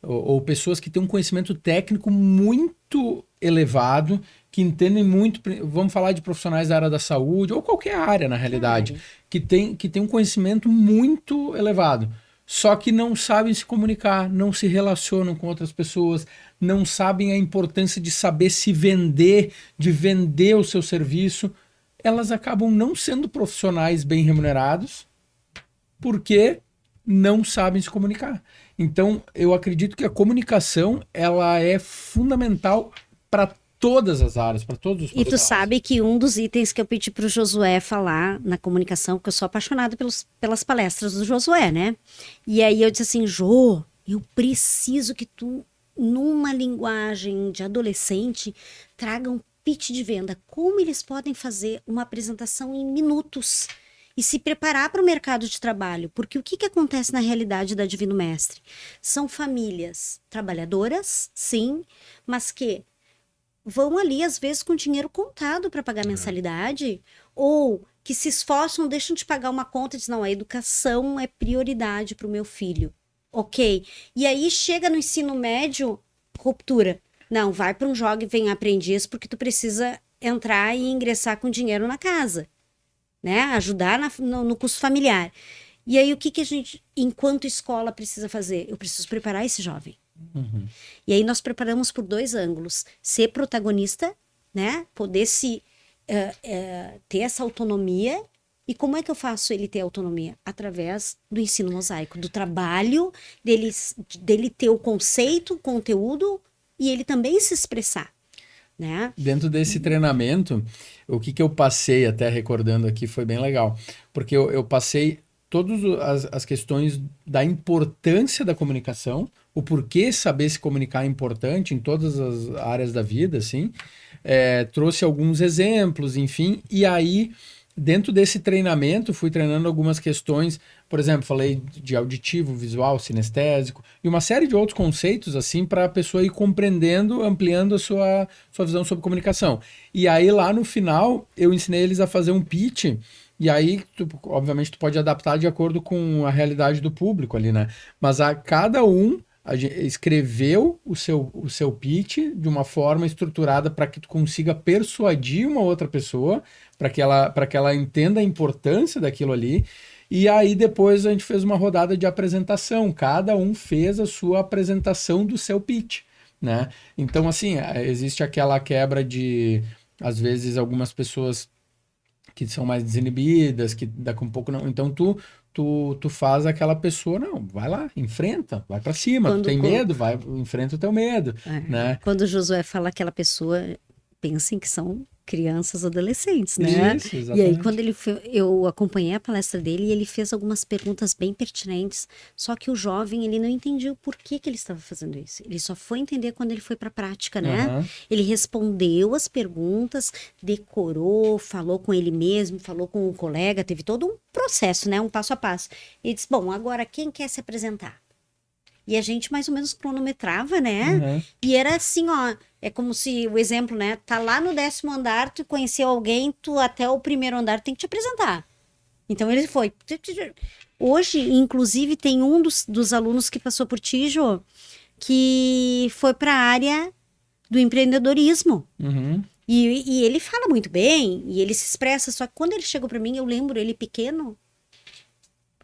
ou pessoas que têm um conhecimento técnico muito elevado, que entendem muito, vamos falar de profissionais da área da saúde, ou qualquer área, na realidade, que tem um conhecimento muito elevado, só que não sabem se comunicar, não se relacionam com outras pessoas, não sabem a importância de saber se vender, de vender o seu serviço. Elas acabam não sendo profissionais bem remunerados, porque não sabem se comunicar. Então, eu acredito que a comunicação ela é fundamental para todas as áreas, para todos os E tu profissionais. sabe que um dos itens que eu pedi pro Josué falar na comunicação, porque eu sou apaixonada pelas palestras do Josué, né? E aí eu disse assim, Jô, eu preciso que tu, numa linguagem de adolescente, traga um pitch de venda. Como eles podem fazer uma apresentação em minutos e se preparar para o mercado de trabalho? Porque o que acontece na realidade da Divino Mestre? São famílias trabalhadoras, sim, mas que vão ali, às vezes, com dinheiro contado para pagar mensalidade, ou que se esforçam, deixam de pagar uma conta e dizem, não, a educação é prioridade para o meu filho. Ok. E aí chega no ensino médio, ruptura. Não, vai para um jovem aprendiz porque tu precisa entrar e ingressar com dinheiro na casa, né? Ajudar no custo familiar. E aí o que a gente, enquanto escola, precisa fazer? Eu preciso preparar esse jovem. Uhum. E aí nós preparamos por 2 ângulos. Ser protagonista, né? Poder ter essa autonomia. E como é que eu faço ele ter autonomia? Através do ensino mosaico, do trabalho, dele ter o conceito, o conteúdo, e ele também se expressar, né? Dentro desse treinamento, o que eu passei, até recordando aqui, foi bem legal. Porque eu passei todas as questões da importância da comunicação, o porquê saber se comunicar é importante em todas as áreas da vida, assim. Trouxe alguns exemplos, enfim, e aí, dentro desse treinamento, fui treinando algumas questões, por exemplo, falei de auditivo, visual, sinestésico, e uma série de outros conceitos, assim, para a pessoa ir compreendendo, ampliando a sua visão sobre comunicação. E aí, lá no final, eu ensinei eles a fazer um pitch. E aí, obviamente, tu pode adaptar de acordo com a realidade do público ali, né? Mas cada um escreveu o seu pitch de uma forma estruturada para que tu consiga persuadir uma outra pessoa, para que ela entenda a importância daquilo ali. E aí, depois, a gente fez uma rodada de apresentação. Cada um fez a sua apresentação do seu pitch, né? Então, assim, existe aquela quebra de, às vezes, algumas pessoas que são mais desinibidas, que daqui um pouco não. Então tu faz aquela pessoa, não, vai lá, enfrenta, vai pra cima. Tu tem medo, vai, enfrenta o teu medo, né? Quando o Josué fala aquela pessoa, pensem que são crianças, adolescentes, né? Isso, E exatamente. aí, quando eu acompanhei a palestra dele e ele fez algumas perguntas bem pertinentes, só que o jovem, ele não entendia o porquê que ele estava fazendo isso. Ele só foi entender quando ele foi para a prática, né? Uhum. Ele respondeu as perguntas, decorou, falou com ele mesmo, falou com o colega, teve todo um processo, né? Um passo a passo. E disse, bom, agora quem quer se apresentar? E a gente mais ou menos cronometrava, né? Uhum. E era assim, ó, é como se o exemplo, né? Tá lá no 10º andar, tu conheceu alguém, tu até o 1º andar tem que te apresentar. Então ele foi. Hoje, inclusive, tem um dos alunos que passou por ti, Jô, que foi para a área do empreendedorismo. Uhum. E ele fala muito bem, e ele se expressa, só que quando ele chegou para mim, eu lembro ele pequeno,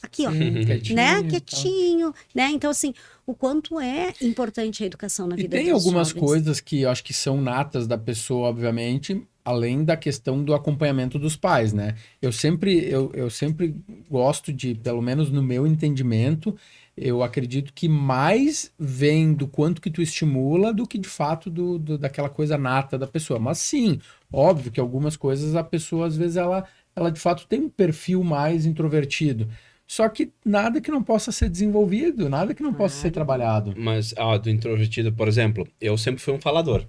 aqui, ó, Quietinho, né? tá. Quietinho, né? Então, assim, o quanto é importante a educação na E vida tem dos algumas jovens. coisas que eu acho que são natas da pessoa, obviamente, além da questão do acompanhamento dos pais, né? Eu sempre gosto de, pelo menos no meu entendimento, eu acredito que mais vem do quanto que tu estimula do que de fato daquela coisa nata da pessoa. Mas sim, óbvio que algumas coisas a pessoa, às vezes, ela de fato tem um perfil mais introvertido. Só que nada que não possa ser desenvolvido, nada que não possa ser trabalhado. Mas, do introvertido, por exemplo, eu sempre fui um falador,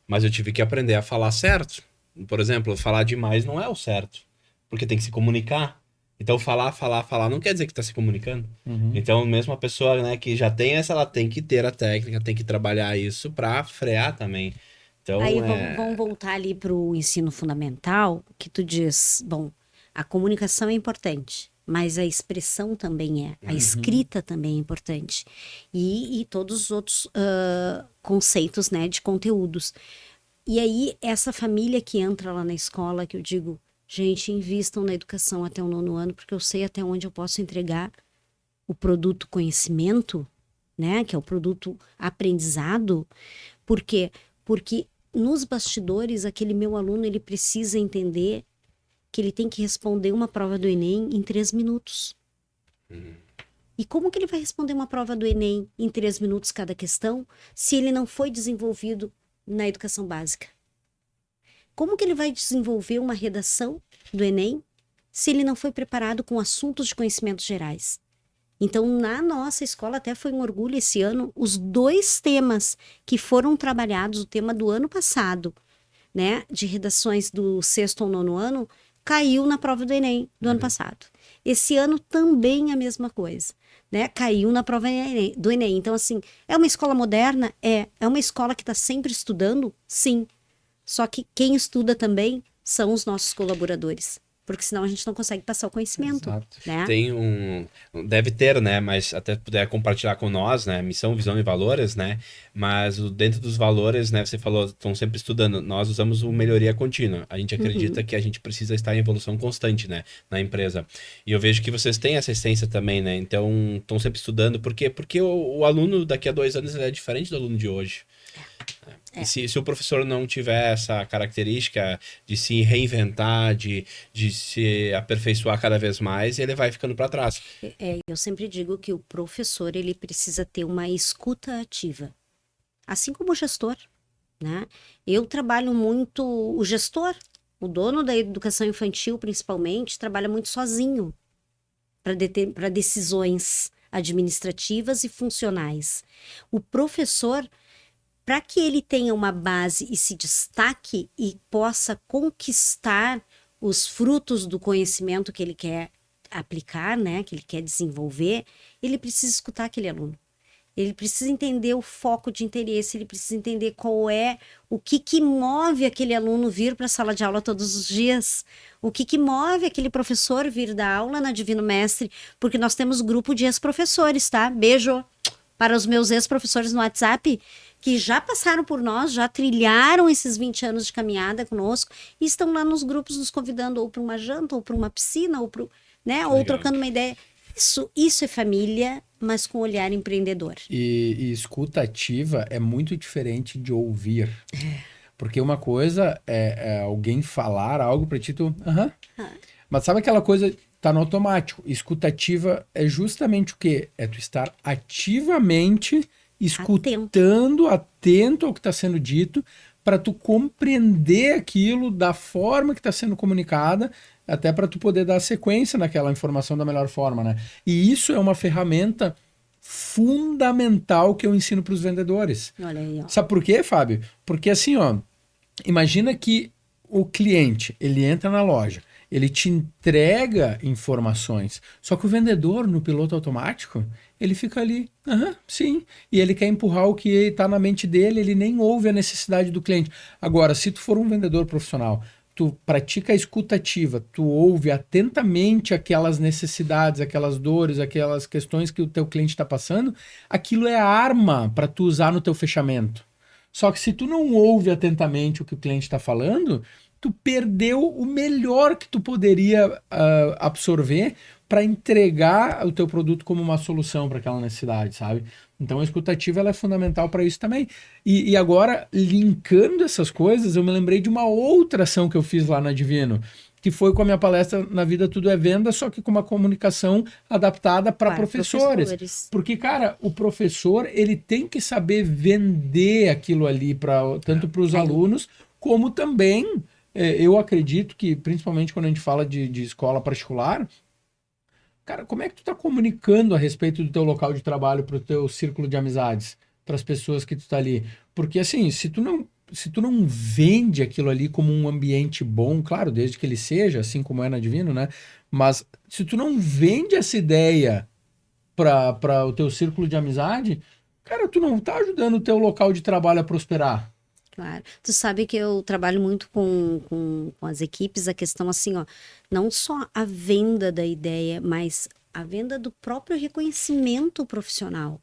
mas eu tive que aprender a falar certo. Por exemplo, falar demais não é o certo, porque tem que se comunicar. Então, falar não quer dizer que está se comunicando. Então, mesmo a pessoa, né, que já tem essa, ela tem que ter a técnica, tem que trabalhar isso para frear também. Então, Aí vamos voltar ali para o ensino fundamental, que tu diz, bom, a comunicação é importante, mas a expressão também é, a escrita também é importante. E todos os outros conceitos, né, de conteúdos. E aí, essa família que entra lá na escola, que eu digo, gente, invistam na educação até o 9º ano, porque eu sei até onde eu posso entregar o produto conhecimento, né, que é o produto aprendizado. Por quê? Porque nos bastidores, aquele meu aluno, ele precisa entender que ele tem que responder uma prova do Enem em 3 minutos. E como que ele vai responder uma prova do Enem em 3 minutos cada questão, se ele não foi desenvolvido na educação básica? Como que ele vai desenvolver uma redação do Enem se ele não foi preparado com assuntos de conhecimentos gerais? Então, na nossa escola, até foi um orgulho esse ano, os 2 temas que foram trabalhados, o tema do ano passado, né, de redações do 6º ao 9º ano, caiu na prova do Enem do ano passado. Esse ano também a mesma coisa, né, caiu na prova do Enem. Então, assim, é uma escola moderna? É uma escola que está sempre estudando? Sim. Só que quem estuda também são os nossos colaboradores. Porque senão a gente não consegue passar o conhecimento. Exato. Né? Tem deve ter, né, mas até puder compartilhar com nós, né, missão, visão e valores, né, mas dentro dos valores, né, você falou, estão sempre estudando, nós usamos o melhoria contínua, a gente acredita que a gente precisa estar em evolução constante, né, na empresa, e eu vejo que vocês têm essa essência também, né, então estão sempre estudando, por quê? Porque o aluno daqui a 2 anos ele é diferente do aluno de hoje. E se o professor não tiver essa característica de se reinventar, de se aperfeiçoar cada vez mais, ele vai ficando para trás. Eu sempre digo que o professor ele precisa ter uma escuta ativa, assim como o gestor, né? Eu trabalho muito, o gestor, o dono da educação infantil principalmente, trabalha muito sozinho para decisões administrativas e funcionais. O professor, para que ele tenha uma base e se destaque e possa conquistar os frutos do conhecimento que ele quer aplicar, né, que ele quer desenvolver, ele precisa escutar aquele aluno. Ele precisa entender o foco de interesse, ele precisa entender o que move aquele aluno vir para a sala de aula todos os dias, o que move aquele professor vir dar aula na Divino Mestre, porque nós temos grupo de ex-professores, tá? Beijo para os meus ex-professores no WhatsApp, que já passaram por nós, já trilharam esses 20 anos de caminhada conosco e estão lá nos grupos nos convidando ou para uma janta, ou para uma piscina, ou trocando uma ideia. Isso é família, mas com olhar empreendedor. E escuta ativa é muito diferente de ouvir. Porque uma coisa é alguém falar algo para ti, Mas sabe aquela coisa, tá no automático. Escuta ativa é justamente o quê? É tu estar ativamente escutando, atento ao que está sendo dito, para tu compreender aquilo da forma que está sendo comunicada, até para tu poder dar sequência naquela informação da melhor forma, né? E isso é uma ferramenta fundamental que eu ensino para os vendedores. Olha aí, ó. Sabe por quê, Fábio? Porque assim, ó, imagina que o cliente, ele entra na loja, ele te entrega informações, só que o vendedor, no piloto automático, ele fica ali, sim, e ele quer empurrar o que está na mente dele, ele nem ouve a necessidade do cliente. Agora, se tu for um vendedor profissional, tu pratica a escuta ativa, tu ouve atentamente aquelas necessidades, aquelas dores, aquelas questões que o teu cliente está passando, aquilo é a arma para tu usar no teu fechamento. Só que se tu não ouve atentamente o que o cliente está falando, tu perdeu o melhor que tu poderia absorver para entregar o teu produto como uma solução para aquela necessidade, sabe? Então a escutativa ela é fundamental para isso também. E agora, linkando essas coisas, eu me lembrei de uma outra ação que eu fiz lá na Divino, que foi com a minha palestra Na Vida Tudo é Venda, só que com uma comunicação adaptada para professores. Porque, cara, o professor ele tem que saber vender aquilo ali tanto para os alunos, como também, eu acredito que, principalmente quando a gente fala de escola particular, cara, como é que tu tá comunicando a respeito do teu local de trabalho para o teu círculo de amizades, para as pessoas que tu tá ali? Porque assim, se tu não vende aquilo ali como um ambiente bom, claro, desde que ele seja, assim como é na Divino, né? Mas se tu não vende essa ideia para o teu círculo de amizade, cara, tu não tá ajudando o teu local de trabalho a prosperar. Claro. Tu sabe que eu trabalho muito com as equipes, a questão assim, ó, não só a venda da ideia, mas a venda do próprio reconhecimento profissional.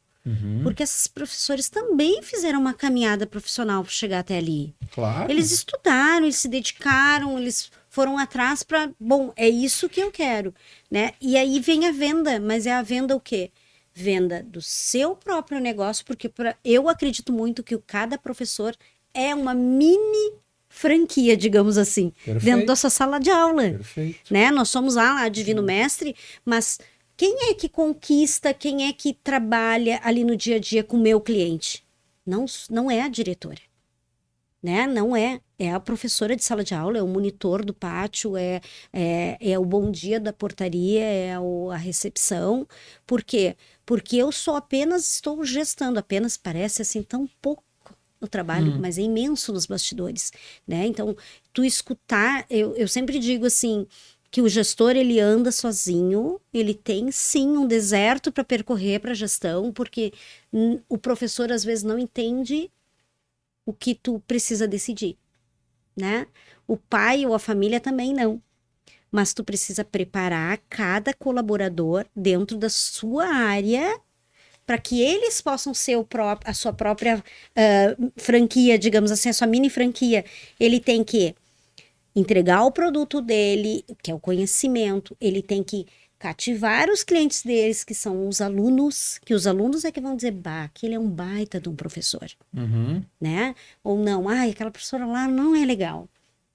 Porque esses professores também fizeram uma caminhada profissional para chegar até ali. Claro. Eles estudaram, eles se dedicaram, eles foram atrás para, bom, é isso que eu quero, né? E aí vem a venda, mas é a venda o quê? Venda do seu próprio negócio, porque eu acredito muito que cada professor é uma mini franquia, digamos assim, dentro da sua sala de aula. Perfeito. Né? Nós somos lá, a Divino Mestre, mas quem é que conquista, quem é que trabalha ali no dia a dia com o meu cliente? Não é a diretora, né? Não é. É a professora de sala de aula, é o monitor do pátio, é o bom dia da portaria, a recepção. Por quê? Porque eu só apenas estou gestando, apenas parece assim tão pouco o trabalho, mas é imenso nos bastidores, né? Então, tu escutar, eu sempre digo assim, que o gestor, ele anda sozinho, ele tem sim um deserto para percorrer para a gestão, porque o professor às vezes não entende o que tu precisa decidir, né? O pai ou a família também não. Mas tu precisa preparar cada colaborador dentro da sua área para que eles possam ser a sua própria franquia, digamos assim, a sua mini franquia. Ele tem que entregar o produto dele, que é o conhecimento, ele tem que cativar os clientes deles, que são os alunos, que os alunos é que vão dizer, aquele é um baita de um professor, né? Ou não, aquela professora lá não é legal,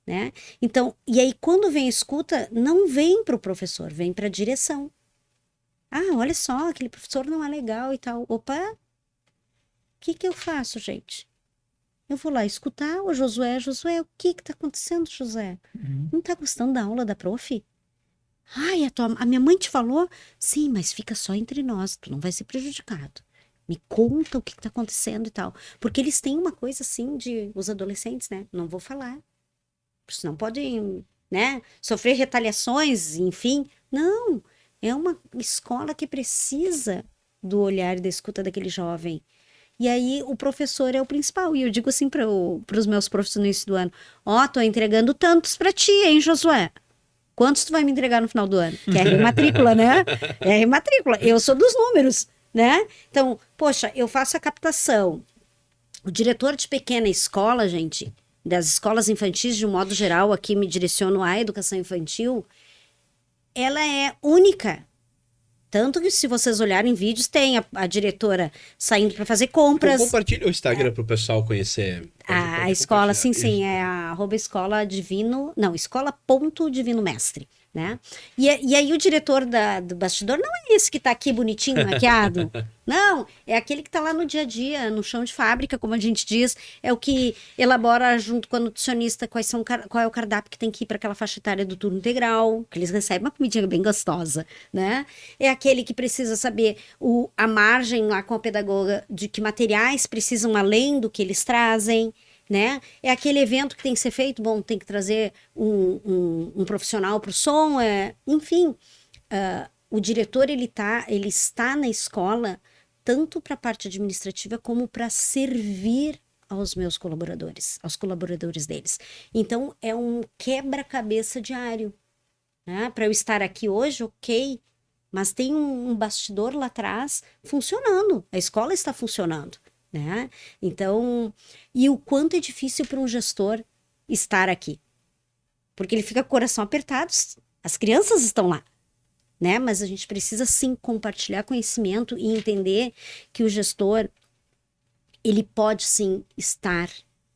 né? Então, e aí quando vem a escuta, não vem para o professor, vem para a direção. Olha só, aquele professor não é legal e tal. Opa, o que eu faço, gente? Eu vou lá escutar o Josué, o que tá acontecendo, Josué? Não tá gostando da aula da prof? A minha mãe te falou? Sim, mas fica só entre nós, tu não vai ser prejudicado. Me conta o que tá acontecendo e tal. Porque eles têm uma coisa assim os adolescentes, né? Não vou falar. Senão podem, né? Sofrer retaliações, enfim. Não, é uma escola que precisa do olhar e da escuta daquele jovem. E aí o professor é o principal. E eu digo assim para os meus professores no início do ano, tô entregando tantos para ti, hein, Josué? Quantos tu vai me entregar no final do ano? Que é a rematrícula, né? É a rematrícula. Eu sou dos números, né? Então, poxa, eu faço a captação. O diretor de pequena escola, gente, das escolas infantis, de um modo geral, aqui me direciono à educação infantil, ela é única. Tanto que se vocês olharem vídeos, tem a diretora saindo para fazer compras. Compartilha o Instagram para o pessoal conhecer. A escola, sim, é a @escola divino, não, escola.divino mestre, né? E aí o diretor do bastidor não é esse que tá aqui bonitinho, maquiado. Não, é aquele que tá lá no dia a dia, no chão de fábrica, como a gente diz, é o que elabora junto com a nutricionista qual é o cardápio que tem que ir para aquela faixa etária do turno integral, que eles recebem uma comidinha bem gostosa, né? É aquele que precisa saber a margem lá com a pedagoga de que materiais precisam além do que eles trazem, né? É aquele evento que tem que ser feito, bom, tem que trazer um profissional para o som, enfim, o diretor ele está na escola tanto para a parte administrativa como para servir aos meus colaboradores, aos colaboradores deles. Então é um quebra-cabeça diário, né? Para eu estar aqui hoje, ok, mas tem um bastidor lá atrás funcionando, a escola está funcionando, né? Então, e o quanto é difícil para um gestor estar aqui, porque ele fica com o coração apertado, as crianças estão lá, né? Mas a gente precisa sim compartilhar conhecimento e entender que o gestor, ele pode sim estar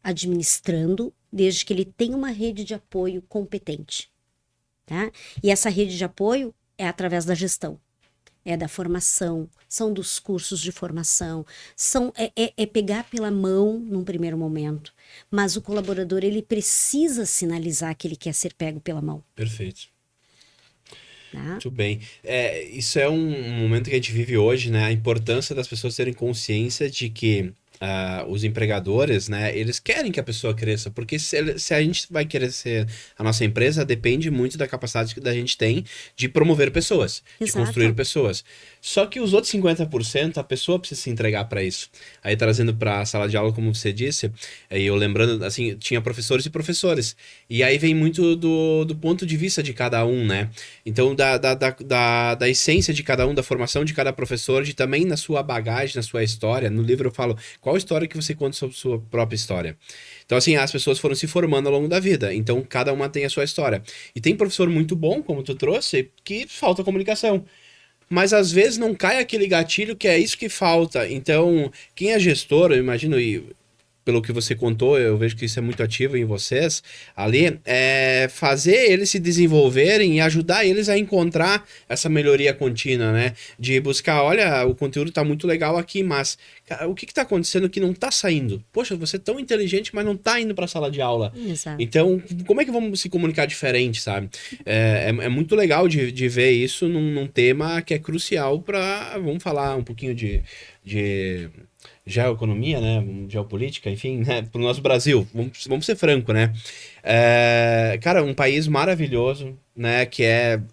administrando, desde que ele tenha uma rede de apoio competente, tá? E essa rede de apoio é através da gestão, é da formação, são dos cursos de formação, é pegar pela mão num primeiro momento, mas o colaborador, ele precisa sinalizar que ele quer ser pego pela mão. Perfeito. Tá? Muito bem. Isso é um momento que a gente vive hoje, né? A importância das pessoas terem consciência de que os empregadores, né? Eles querem que a pessoa cresça, porque se a gente vai crescer a nossa empresa, depende muito da capacidade que a gente tem de promover pessoas, de Exato. construir pessoas. Só que os outros 50%, a pessoa precisa se entregar para isso. Aí trazendo para a sala de aula, como você disse, aí eu lembrando, assim, tinha professores e professores. E aí vem muito do ponto de vista de cada um, né? Então, da essência de cada um, da formação de cada professor, de também na sua bagagem, na sua história. No livro eu falo, qual história que você conta sobre sua própria história? Então, assim, as pessoas foram se formando ao longo da vida. Então, cada uma tem a sua história. E tem professor muito bom, como tu trouxe, que falta comunicação. Mas às vezes não cai aquele gatilho que é isso que falta. Então, quem é gestor, eu imagino, e pelo que você contou, eu vejo que isso é muito ativo em vocês, ali, é fazer eles se desenvolverem e ajudar eles a encontrar essa melhoria contínua, né? De buscar, olha, o conteúdo tá muito legal aqui, mas cara, o que tá acontecendo que não tá saindo? Poxa, você é tão inteligente, mas não tá indo pra sala de aula. Exato. Então, como é que vamos se comunicar diferente, sabe? É muito legal de ver isso num tema que é crucial para, vamos falar um pouquinho de geoeconomia, né? Geopolítica, enfim, né? Pro nosso Brasil. Vamos ser franco, né? Cara, um país maravilhoso, né?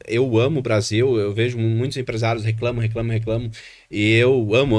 Eu amo o Brasil, eu vejo muitos empresários reclamam, e eu amo.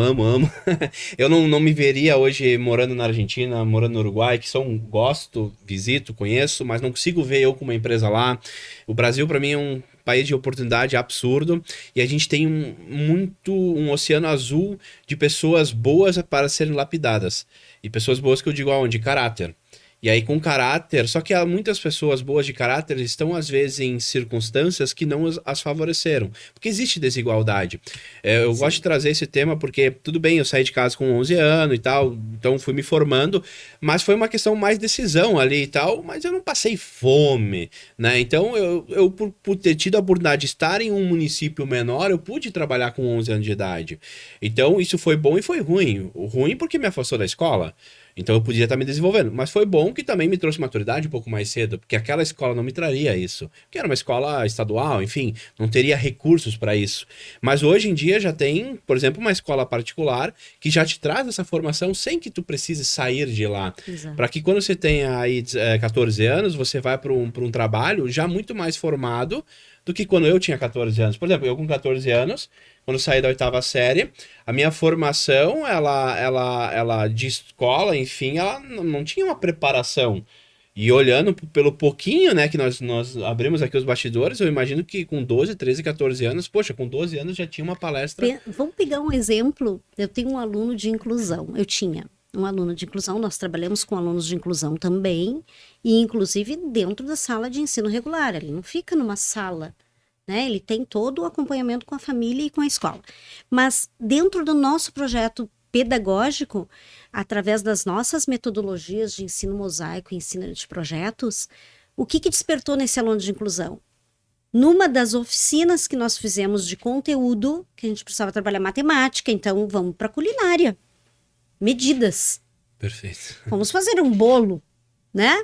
Eu não me veria hoje morando na Argentina, morando no Uruguai, que gosto, visito, conheço, mas não consigo ver eu com uma empresa lá. O Brasil, para mim, é um país de oportunidade absurdo, e a gente tem um oceano azul de pessoas boas para serem lapidadas. E pessoas boas que eu digo aonde? Caráter. E aí com caráter, só que há muitas pessoas boas de caráter estão às vezes em circunstâncias que não as favoreceram, porque existe desigualdade. Eu gosto de trazer esse tema porque, tudo bem, eu saí de casa com 11 anos e tal, então fui me formando, mas foi uma questão mais decisão ali e tal, mas eu não passei fome, né? Então eu por ter tido a oportunidade de estar em um município menor, eu pude trabalhar com 11 anos de idade. Então isso foi bom e foi ruim. O ruim porque me afastou da escola. Então eu podia estar me desenvolvendo. Mas foi bom que também me trouxe maturidade um pouco mais cedo, porque aquela escola não me traria isso. Porque era uma escola estadual, enfim, não teria recursos para isso. Mas hoje em dia já tem, por exemplo, uma escola particular que já te traz essa formação sem que tu precise sair de lá. Para que quando você tenha aí 14 anos, você vai para um trabalho já muito mais formado do que quando eu tinha 14 anos. Por exemplo, eu com 14 anos, quando saí da 8ª série, a minha formação, ela de escola, enfim, ela não tinha uma preparação. E olhando pelo pouquinho, né, que nós abrimos aqui os bastidores, eu imagino que com 12, 13, 14 anos, poxa, com 12 anos já tinha uma palestra. Vamos pegar um exemplo. Eu tenho um aluno de inclusão. Eu tinha um aluno de inclusão, nós trabalhamos com alunos de inclusão também, e inclusive dentro da sala de ensino regular. Ele não fica numa sala, né? Ele tem todo o acompanhamento com a família e com a escola. Mas dentro do nosso projeto pedagógico, através das nossas metodologias de ensino mosaico e ensino de projetos, o que despertou nesse aluno de inclusão? Numa das oficinas que nós fizemos de conteúdo, que a gente precisava trabalhar matemática, então vamos para culinária. Medidas. Perfeito. Vamos fazer um bolo, né?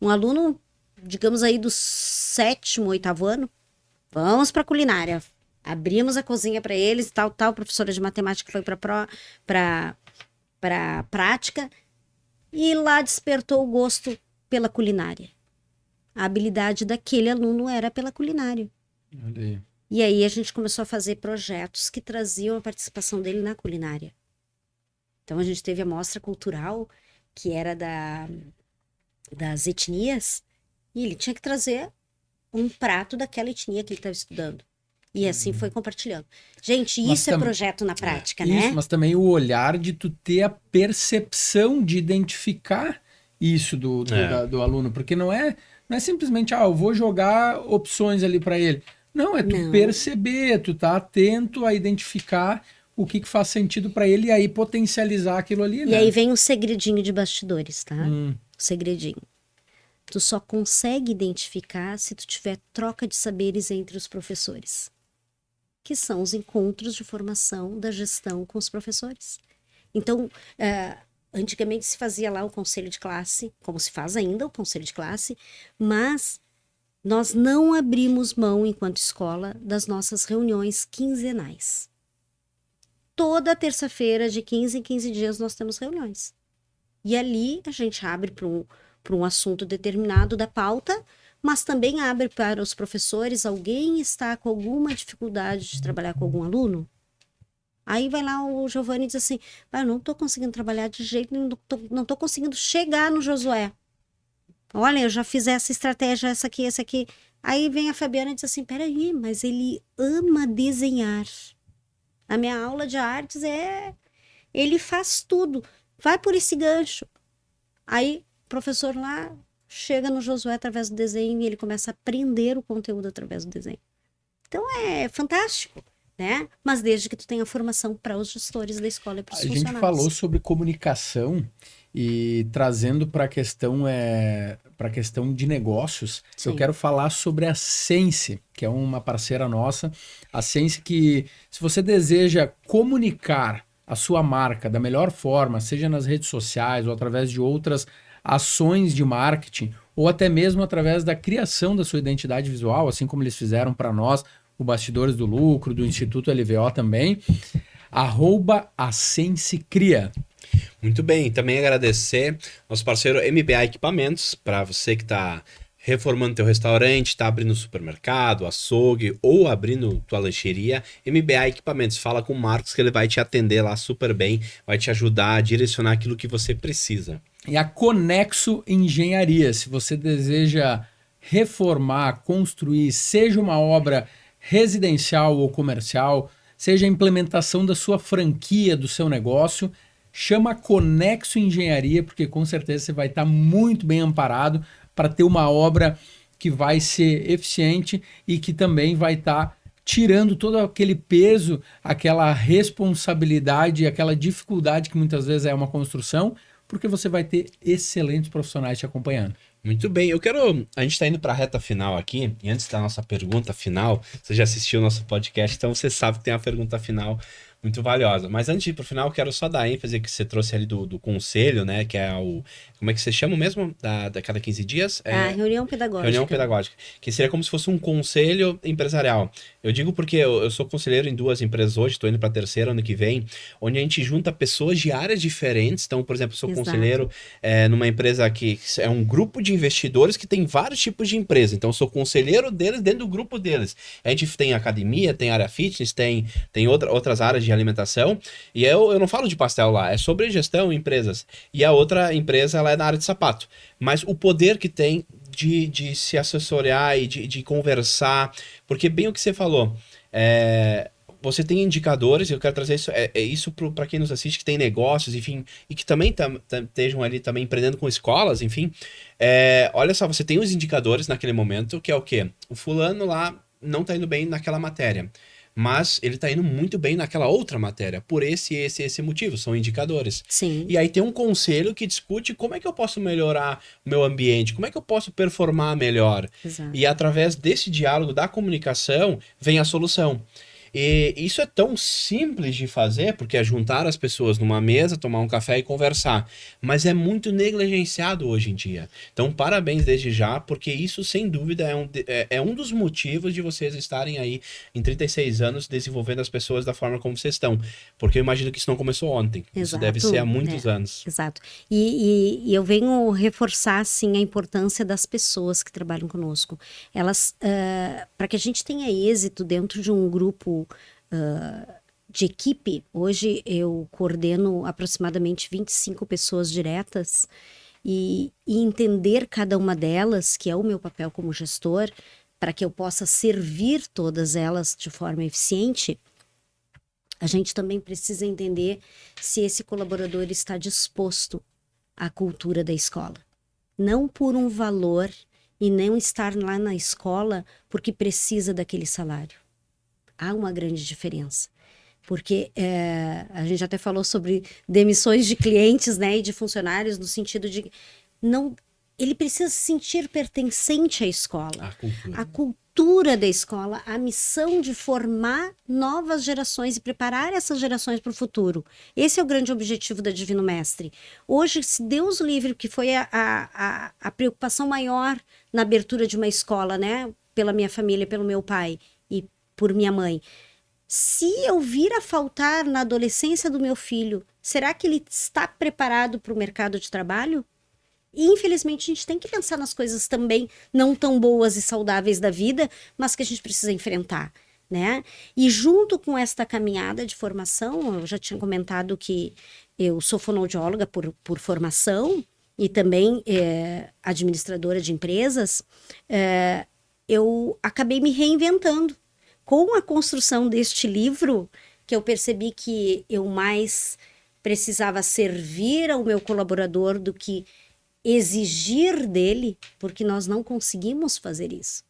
Um aluno, digamos aí, do 7º, 8º ano, vamos para culinária. Abrimos a cozinha para eles, tal, professora de matemática foi para prática, e lá despertou o gosto pela culinária. A habilidade daquele aluno era pela culinária. Olha aí. E aí a gente começou a fazer projetos que traziam a participação dele na culinária. Então a gente teve a mostra cultural, que era das etnias, e ele tinha que trazer um prato daquela etnia que ele estava estudando. E assim foi compartilhando. Gente, isso é projeto na prática, né? Isso, mas também o olhar de tu ter a percepção de identificar isso do aluno, porque não é simplesmente, eu vou jogar opções ali para ele. Não, é tu Não. perceber, tu tá atento a identificar o que faz sentido para ele e aí potencializar aquilo ali, E né? aí vem um segredinho de bastidores, tá? Hum. O segredinho. Tu só consegue identificar se tu tiver troca de saberes entre os professores, que são os encontros de formação da gestão com os professores. Então, antigamente se fazia lá o conselho de classe, como se faz ainda o conselho de classe, mas nós não abrimos mão, enquanto escola, das nossas reuniões quinzenais. Toda terça-feira, de 15 em 15 dias, nós temos reuniões. E ali a gente abre para um assunto determinado da pauta, mas também abre para os professores. Alguém está com alguma dificuldade de trabalhar com algum aluno? Aí vai lá o Giovanni e diz assim: eu não estou conseguindo trabalhar de jeito nenhum, não estou conseguindo chegar no Josué. Olha, eu já fiz essa estratégia, essa aqui. Aí vem a Fabiana e diz assim: peraí, mas ele ama desenhar. A minha aula de artes ele faz tudo. Vai por esse gancho. Aí o professor lá chega no Josué através do desenho e ele começa a aprender o conteúdo através do desenho. Então é fantástico, né? Mas desde que tu tenha formação para os gestores da escola e para os A gente funcionários. falou sobre comunicação e trazendo para a questão de negócios, Sim. eu quero falar sobre a Sense, que é uma parceira nossa. A Sense que, se você deseja comunicar a sua marca da melhor forma, seja nas redes sociais ou através de outras ações de marketing, ou até mesmo através da criação da sua identidade visual, assim como eles fizeram para nós, o Bastidores do Lucro, do Instituto LVO também, @AsenseCria. Muito bem, também agradecer nosso parceiro MBA Equipamentos, para você que está reformando teu restaurante, está abrindo supermercado, açougue ou abrindo tua lancheria. MBA Equipamentos, fala com o Marcos que ele vai te atender lá super bem, vai te ajudar a direcionar aquilo que você precisa. E a Conexo Engenharia, se você deseja reformar, construir, seja uma obra residencial ou comercial, seja a implementação da sua franquia, do seu negócio, chama a Conexo Engenharia, porque com certeza você vai estar muito bem amparado para ter uma obra que vai ser eficiente e que também vai estar tirando todo aquele peso, aquela responsabilidade, aquela dificuldade que muitas vezes é uma construção, porque você vai ter excelentes profissionais te acompanhando. Muito bem, a gente está indo para a reta final aqui, e antes da nossa pergunta final, você já assistiu o nosso podcast, então você sabe que tem uma pergunta final muito valiosa. Mas antes de ir para o final, eu quero só dar ênfase que você trouxe ali do conselho, né, que é como é que você chama mesmo? Da cada 15 dias? A reunião pedagógica. Reunião pedagógica, que seria como se fosse um conselho empresarial. Eu digo porque eu sou conselheiro em 2 empresas hoje, estou indo para a terceira ano que vem, onde a gente junta pessoas de áreas diferentes. Então, por exemplo, eu sou Exato. conselheiro numa empresa que é um grupo de investidores que tem vários tipos de empresa. Então, eu sou conselheiro deles dentro do grupo deles. A gente tem academia, tem área fitness, tem outras áreas de alimentação. E eu não falo de pastel lá, é sobre gestão em empresas. E a outra empresa, ela é na área de sapato. Mas o poder que tem de se assessorar e de conversar, porque bem o que você falou, você tem indicadores, eu quero trazer isso para quem nos assiste, que tem negócios, enfim, e que também estejam ali também empreendendo com escolas, enfim. Olha só, você tem os indicadores naquele momento, que é o quê? O fulano lá não está indo bem naquela matéria, mas ele está indo muito bem naquela outra matéria, por esse motivo, são indicadores. Sim. E aí tem um conselho que discute como é que eu posso melhorar o meu ambiente, como é que eu posso performar melhor. Exato. E através desse diálogo, da comunicação, vem a solução. E isso é tão simples de fazer, porque é juntar as pessoas numa mesa, tomar um café e conversar. Mas é muito negligenciado hoje em dia. Então, parabéns desde já, porque isso, sem dúvida, é um dos motivos de vocês estarem aí em 36 anos desenvolvendo as pessoas da forma como vocês estão. Porque eu imagino que isso não começou ontem. Exato. Isso deve ser há muitos anos. Exato. E eu venho reforçar, assim, a importância das pessoas que trabalham conosco. Elas, para que a gente tenha êxito dentro de um grupo de equipe, hoje eu coordeno aproximadamente 25 pessoas diretas e entender cada uma delas, que é o meu papel como gestor, para que eu possa servir todas elas de forma eficiente. A gente também precisa entender se esse colaborador está disposto à cultura da escola. Não por um valor e não estar lá na escola porque precisa daquele salário. Há uma grande diferença. Porque a gente até falou sobre demissões de clientes, né, e de funcionários, no sentido de não, ele precisa se sentir pertencente à escola. A cultura da escola, a missão de formar novas gerações e preparar essas gerações para o futuro. Esse é o grande objetivo da Divino Mestre. Hoje, se Deus livre, que foi a preocupação maior na abertura de uma escola, né, pela minha família, pelo meu pai e por minha mãe. Se eu vir a faltar na adolescência do meu filho, será que ele está preparado para o mercado de trabalho? E, infelizmente, a gente tem que pensar nas coisas também não tão boas e saudáveis da vida, mas que a gente precisa enfrentar, né? E junto com esta caminhada de formação, eu já tinha comentado que eu sou fonoaudióloga por formação e também administradora de empresas, eu acabei me reinventando. Com a construção deste livro, que eu percebi que eu mais precisava servir ao meu colaborador do que exigir dele, porque nós não conseguimos fazer isso.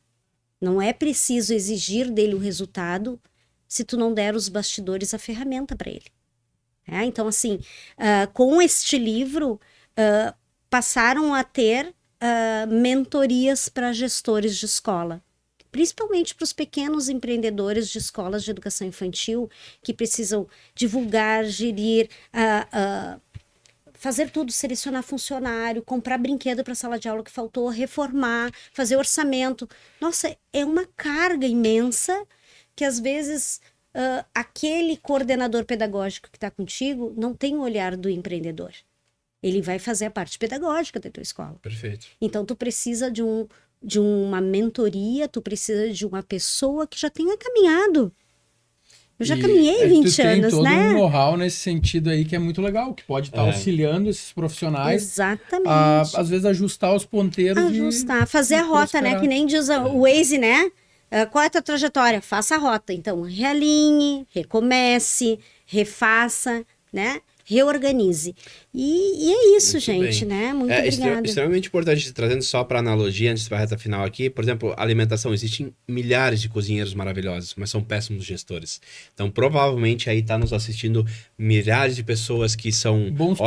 Não é preciso exigir dele o resultado se tu não der os bastidores, a ferramenta para ele. Então, assim, com este livro, passaram a ter mentorias para gestores de escola. Principalmente para os pequenos empreendedores de escolas de educação infantil que precisam divulgar, gerir, fazer tudo, selecionar funcionário, comprar brinquedo para a sala de aula que faltou, reformar, fazer orçamento. Nossa, é uma carga imensa que às vezes aquele coordenador pedagógico que está contigo não tem o olhar do empreendedor. Ele vai fazer a parte pedagógica da tua escola. Perfeito. Então, tu precisa de uma mentoria, tu precisa de uma pessoa que já tenha caminhado. Eu já caminhei 20 anos, todo né? um know-how nesse sentido aí que é muito legal, que pode estar auxiliando esses profissionais. Exatamente. Às vezes ajustar os ponteiros. Fazer a rota, né? Que nem diz o Waze, né? Qual é a tua trajetória? Faça a rota. Então, realinhe, recomece, refaça, né? Reorganize. E é isso, muito gente, bem. Né? Muito obrigada. Extremamente importante, trazendo só para analogia, antes da reta final aqui, por exemplo, alimentação. Existem milhares de cozinheiros maravilhosos, mas são péssimos gestores. Então, provavelmente, aí está nos assistindo milhares de pessoas que são bons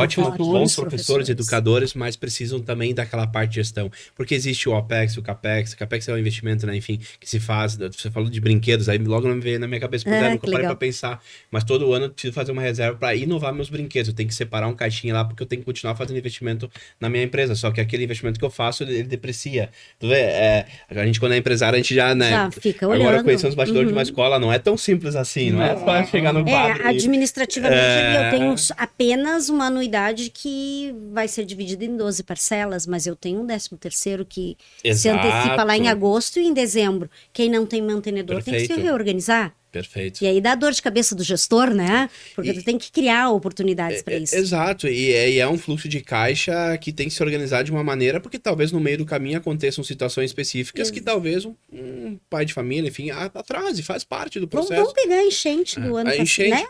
professores, educadores, mas precisam também daquela parte de gestão. Porque existe o OPEX, o CAPEX. O CAPEX é um investimento, né, enfim, que se faz. Você falou de brinquedos, aí logo não me veio na minha cabeça, nunca parei para pensar. Mas todo ano eu preciso fazer uma reserva para inovar meus brinquedos. Eu tenho que separar um caixinha lá, porque eu tenho que continuar fazendo investimento na minha empresa. Só que aquele investimento que eu faço, ele deprecia. Tu vê, a gente, quando é empresário, a gente já, né? Já fica olhando. Agora, conhecendo os bastidores de uma escola, não é tão simples assim. Não é só chegar no quadro. Administrativamente, eu tenho apenas uma anuidade que vai ser dividida em 12 parcelas, mas eu tenho um 13º que se antecipa lá em agosto e em dezembro. Quem não tem mantenedor tem que se reorganizar. Perfeito. E aí dá dor de cabeça do gestor, né? Porque tu tem que criar oportunidades para isso. Exato. E é um fluxo de caixa que tem que se organizar de uma maneira, porque talvez no meio do caminho aconteçam situações específicas que talvez um pai de família, enfim, atrase, faz parte do processo. Vamos pegar a enchente do ano passado, né?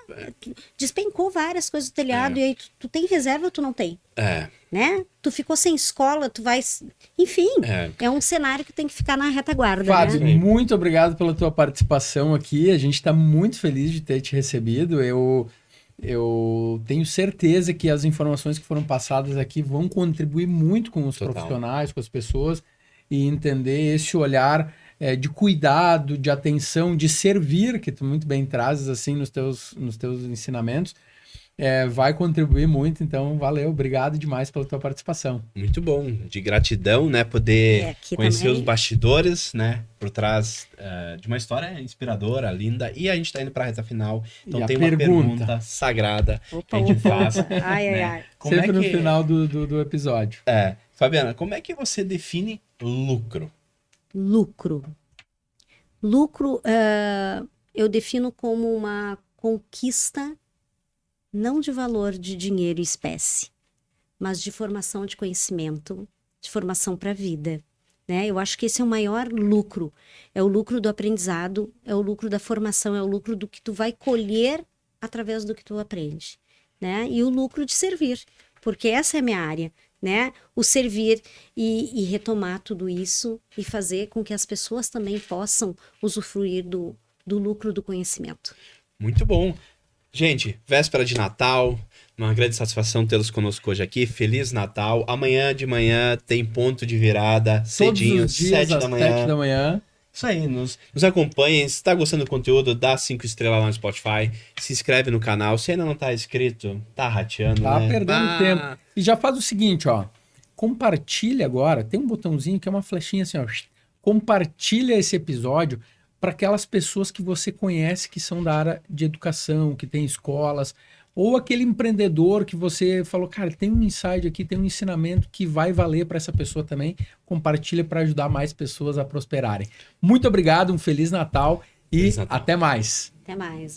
Despencou várias coisas do telhado e aí tu tem reserva ou tu não tem? Né? Tu ficou sem escola, tu vai... Enfim, é um cenário que tem que ficar na retaguarda. Fábio, né? Muito obrigado pela tua participação aqui. A gente está muito feliz de ter te recebido. Eu tenho certeza que as informações que foram passadas aqui vão contribuir muito com os profissionais, com as pessoas, e entender esse olhar de cuidado, de atenção, de servir, que tu muito bem trazes assim nos teus ensinamentos. Vai contribuir muito, então valeu, obrigado demais pela tua participação. Muito bom, de gratidão, né, poder conhecer também os bastidores, né, por trás de uma história inspiradora, linda, e a gente tá indo pra reta final, então tem uma pergunta sagrada que a gente faz. Ai. Sempre no final do episódio. Fabiana, como é que você define lucro? Lucro, eu defino como uma conquista não de valor de dinheiro e espécie, mas de formação de conhecimento, de formação para a vida, né? Eu acho que esse é o maior lucro, é o lucro do aprendizado, é o lucro da formação, é o lucro do que tu vai colher através do que tu aprende, né? E o lucro de servir, porque essa é a minha área, né? O servir e retomar tudo isso e fazer com que as pessoas também possam usufruir do lucro do conhecimento. Muito bom. Gente, véspera de Natal, uma grande satisfação tê-los conosco hoje aqui. Feliz Natal. Amanhã de manhã tem ponto de virada, cedinho, Todos os dias 7 às da manhã. 7 da manhã. Isso aí, nos acompanhem. Se está gostando do conteúdo, dá 5 estrelas lá no Spotify. Se inscreve no canal. Se ainda não tá inscrito, tá rateando, Tá né? perdendo tempo. E já faz o seguinte, ó. Compartilha agora. Tem um botãozinho que é uma flechinha assim, ó. Compartilha esse episódio para aquelas pessoas que você conhece que são da área de educação, que tem escolas, ou aquele empreendedor que você falou, cara, tem um insight aqui, tem um ensinamento que vai valer para essa pessoa também. Compartilha para ajudar mais pessoas a prosperarem. Muito obrigado, um Feliz Natal e Feliz Natal. até mais. Até mais.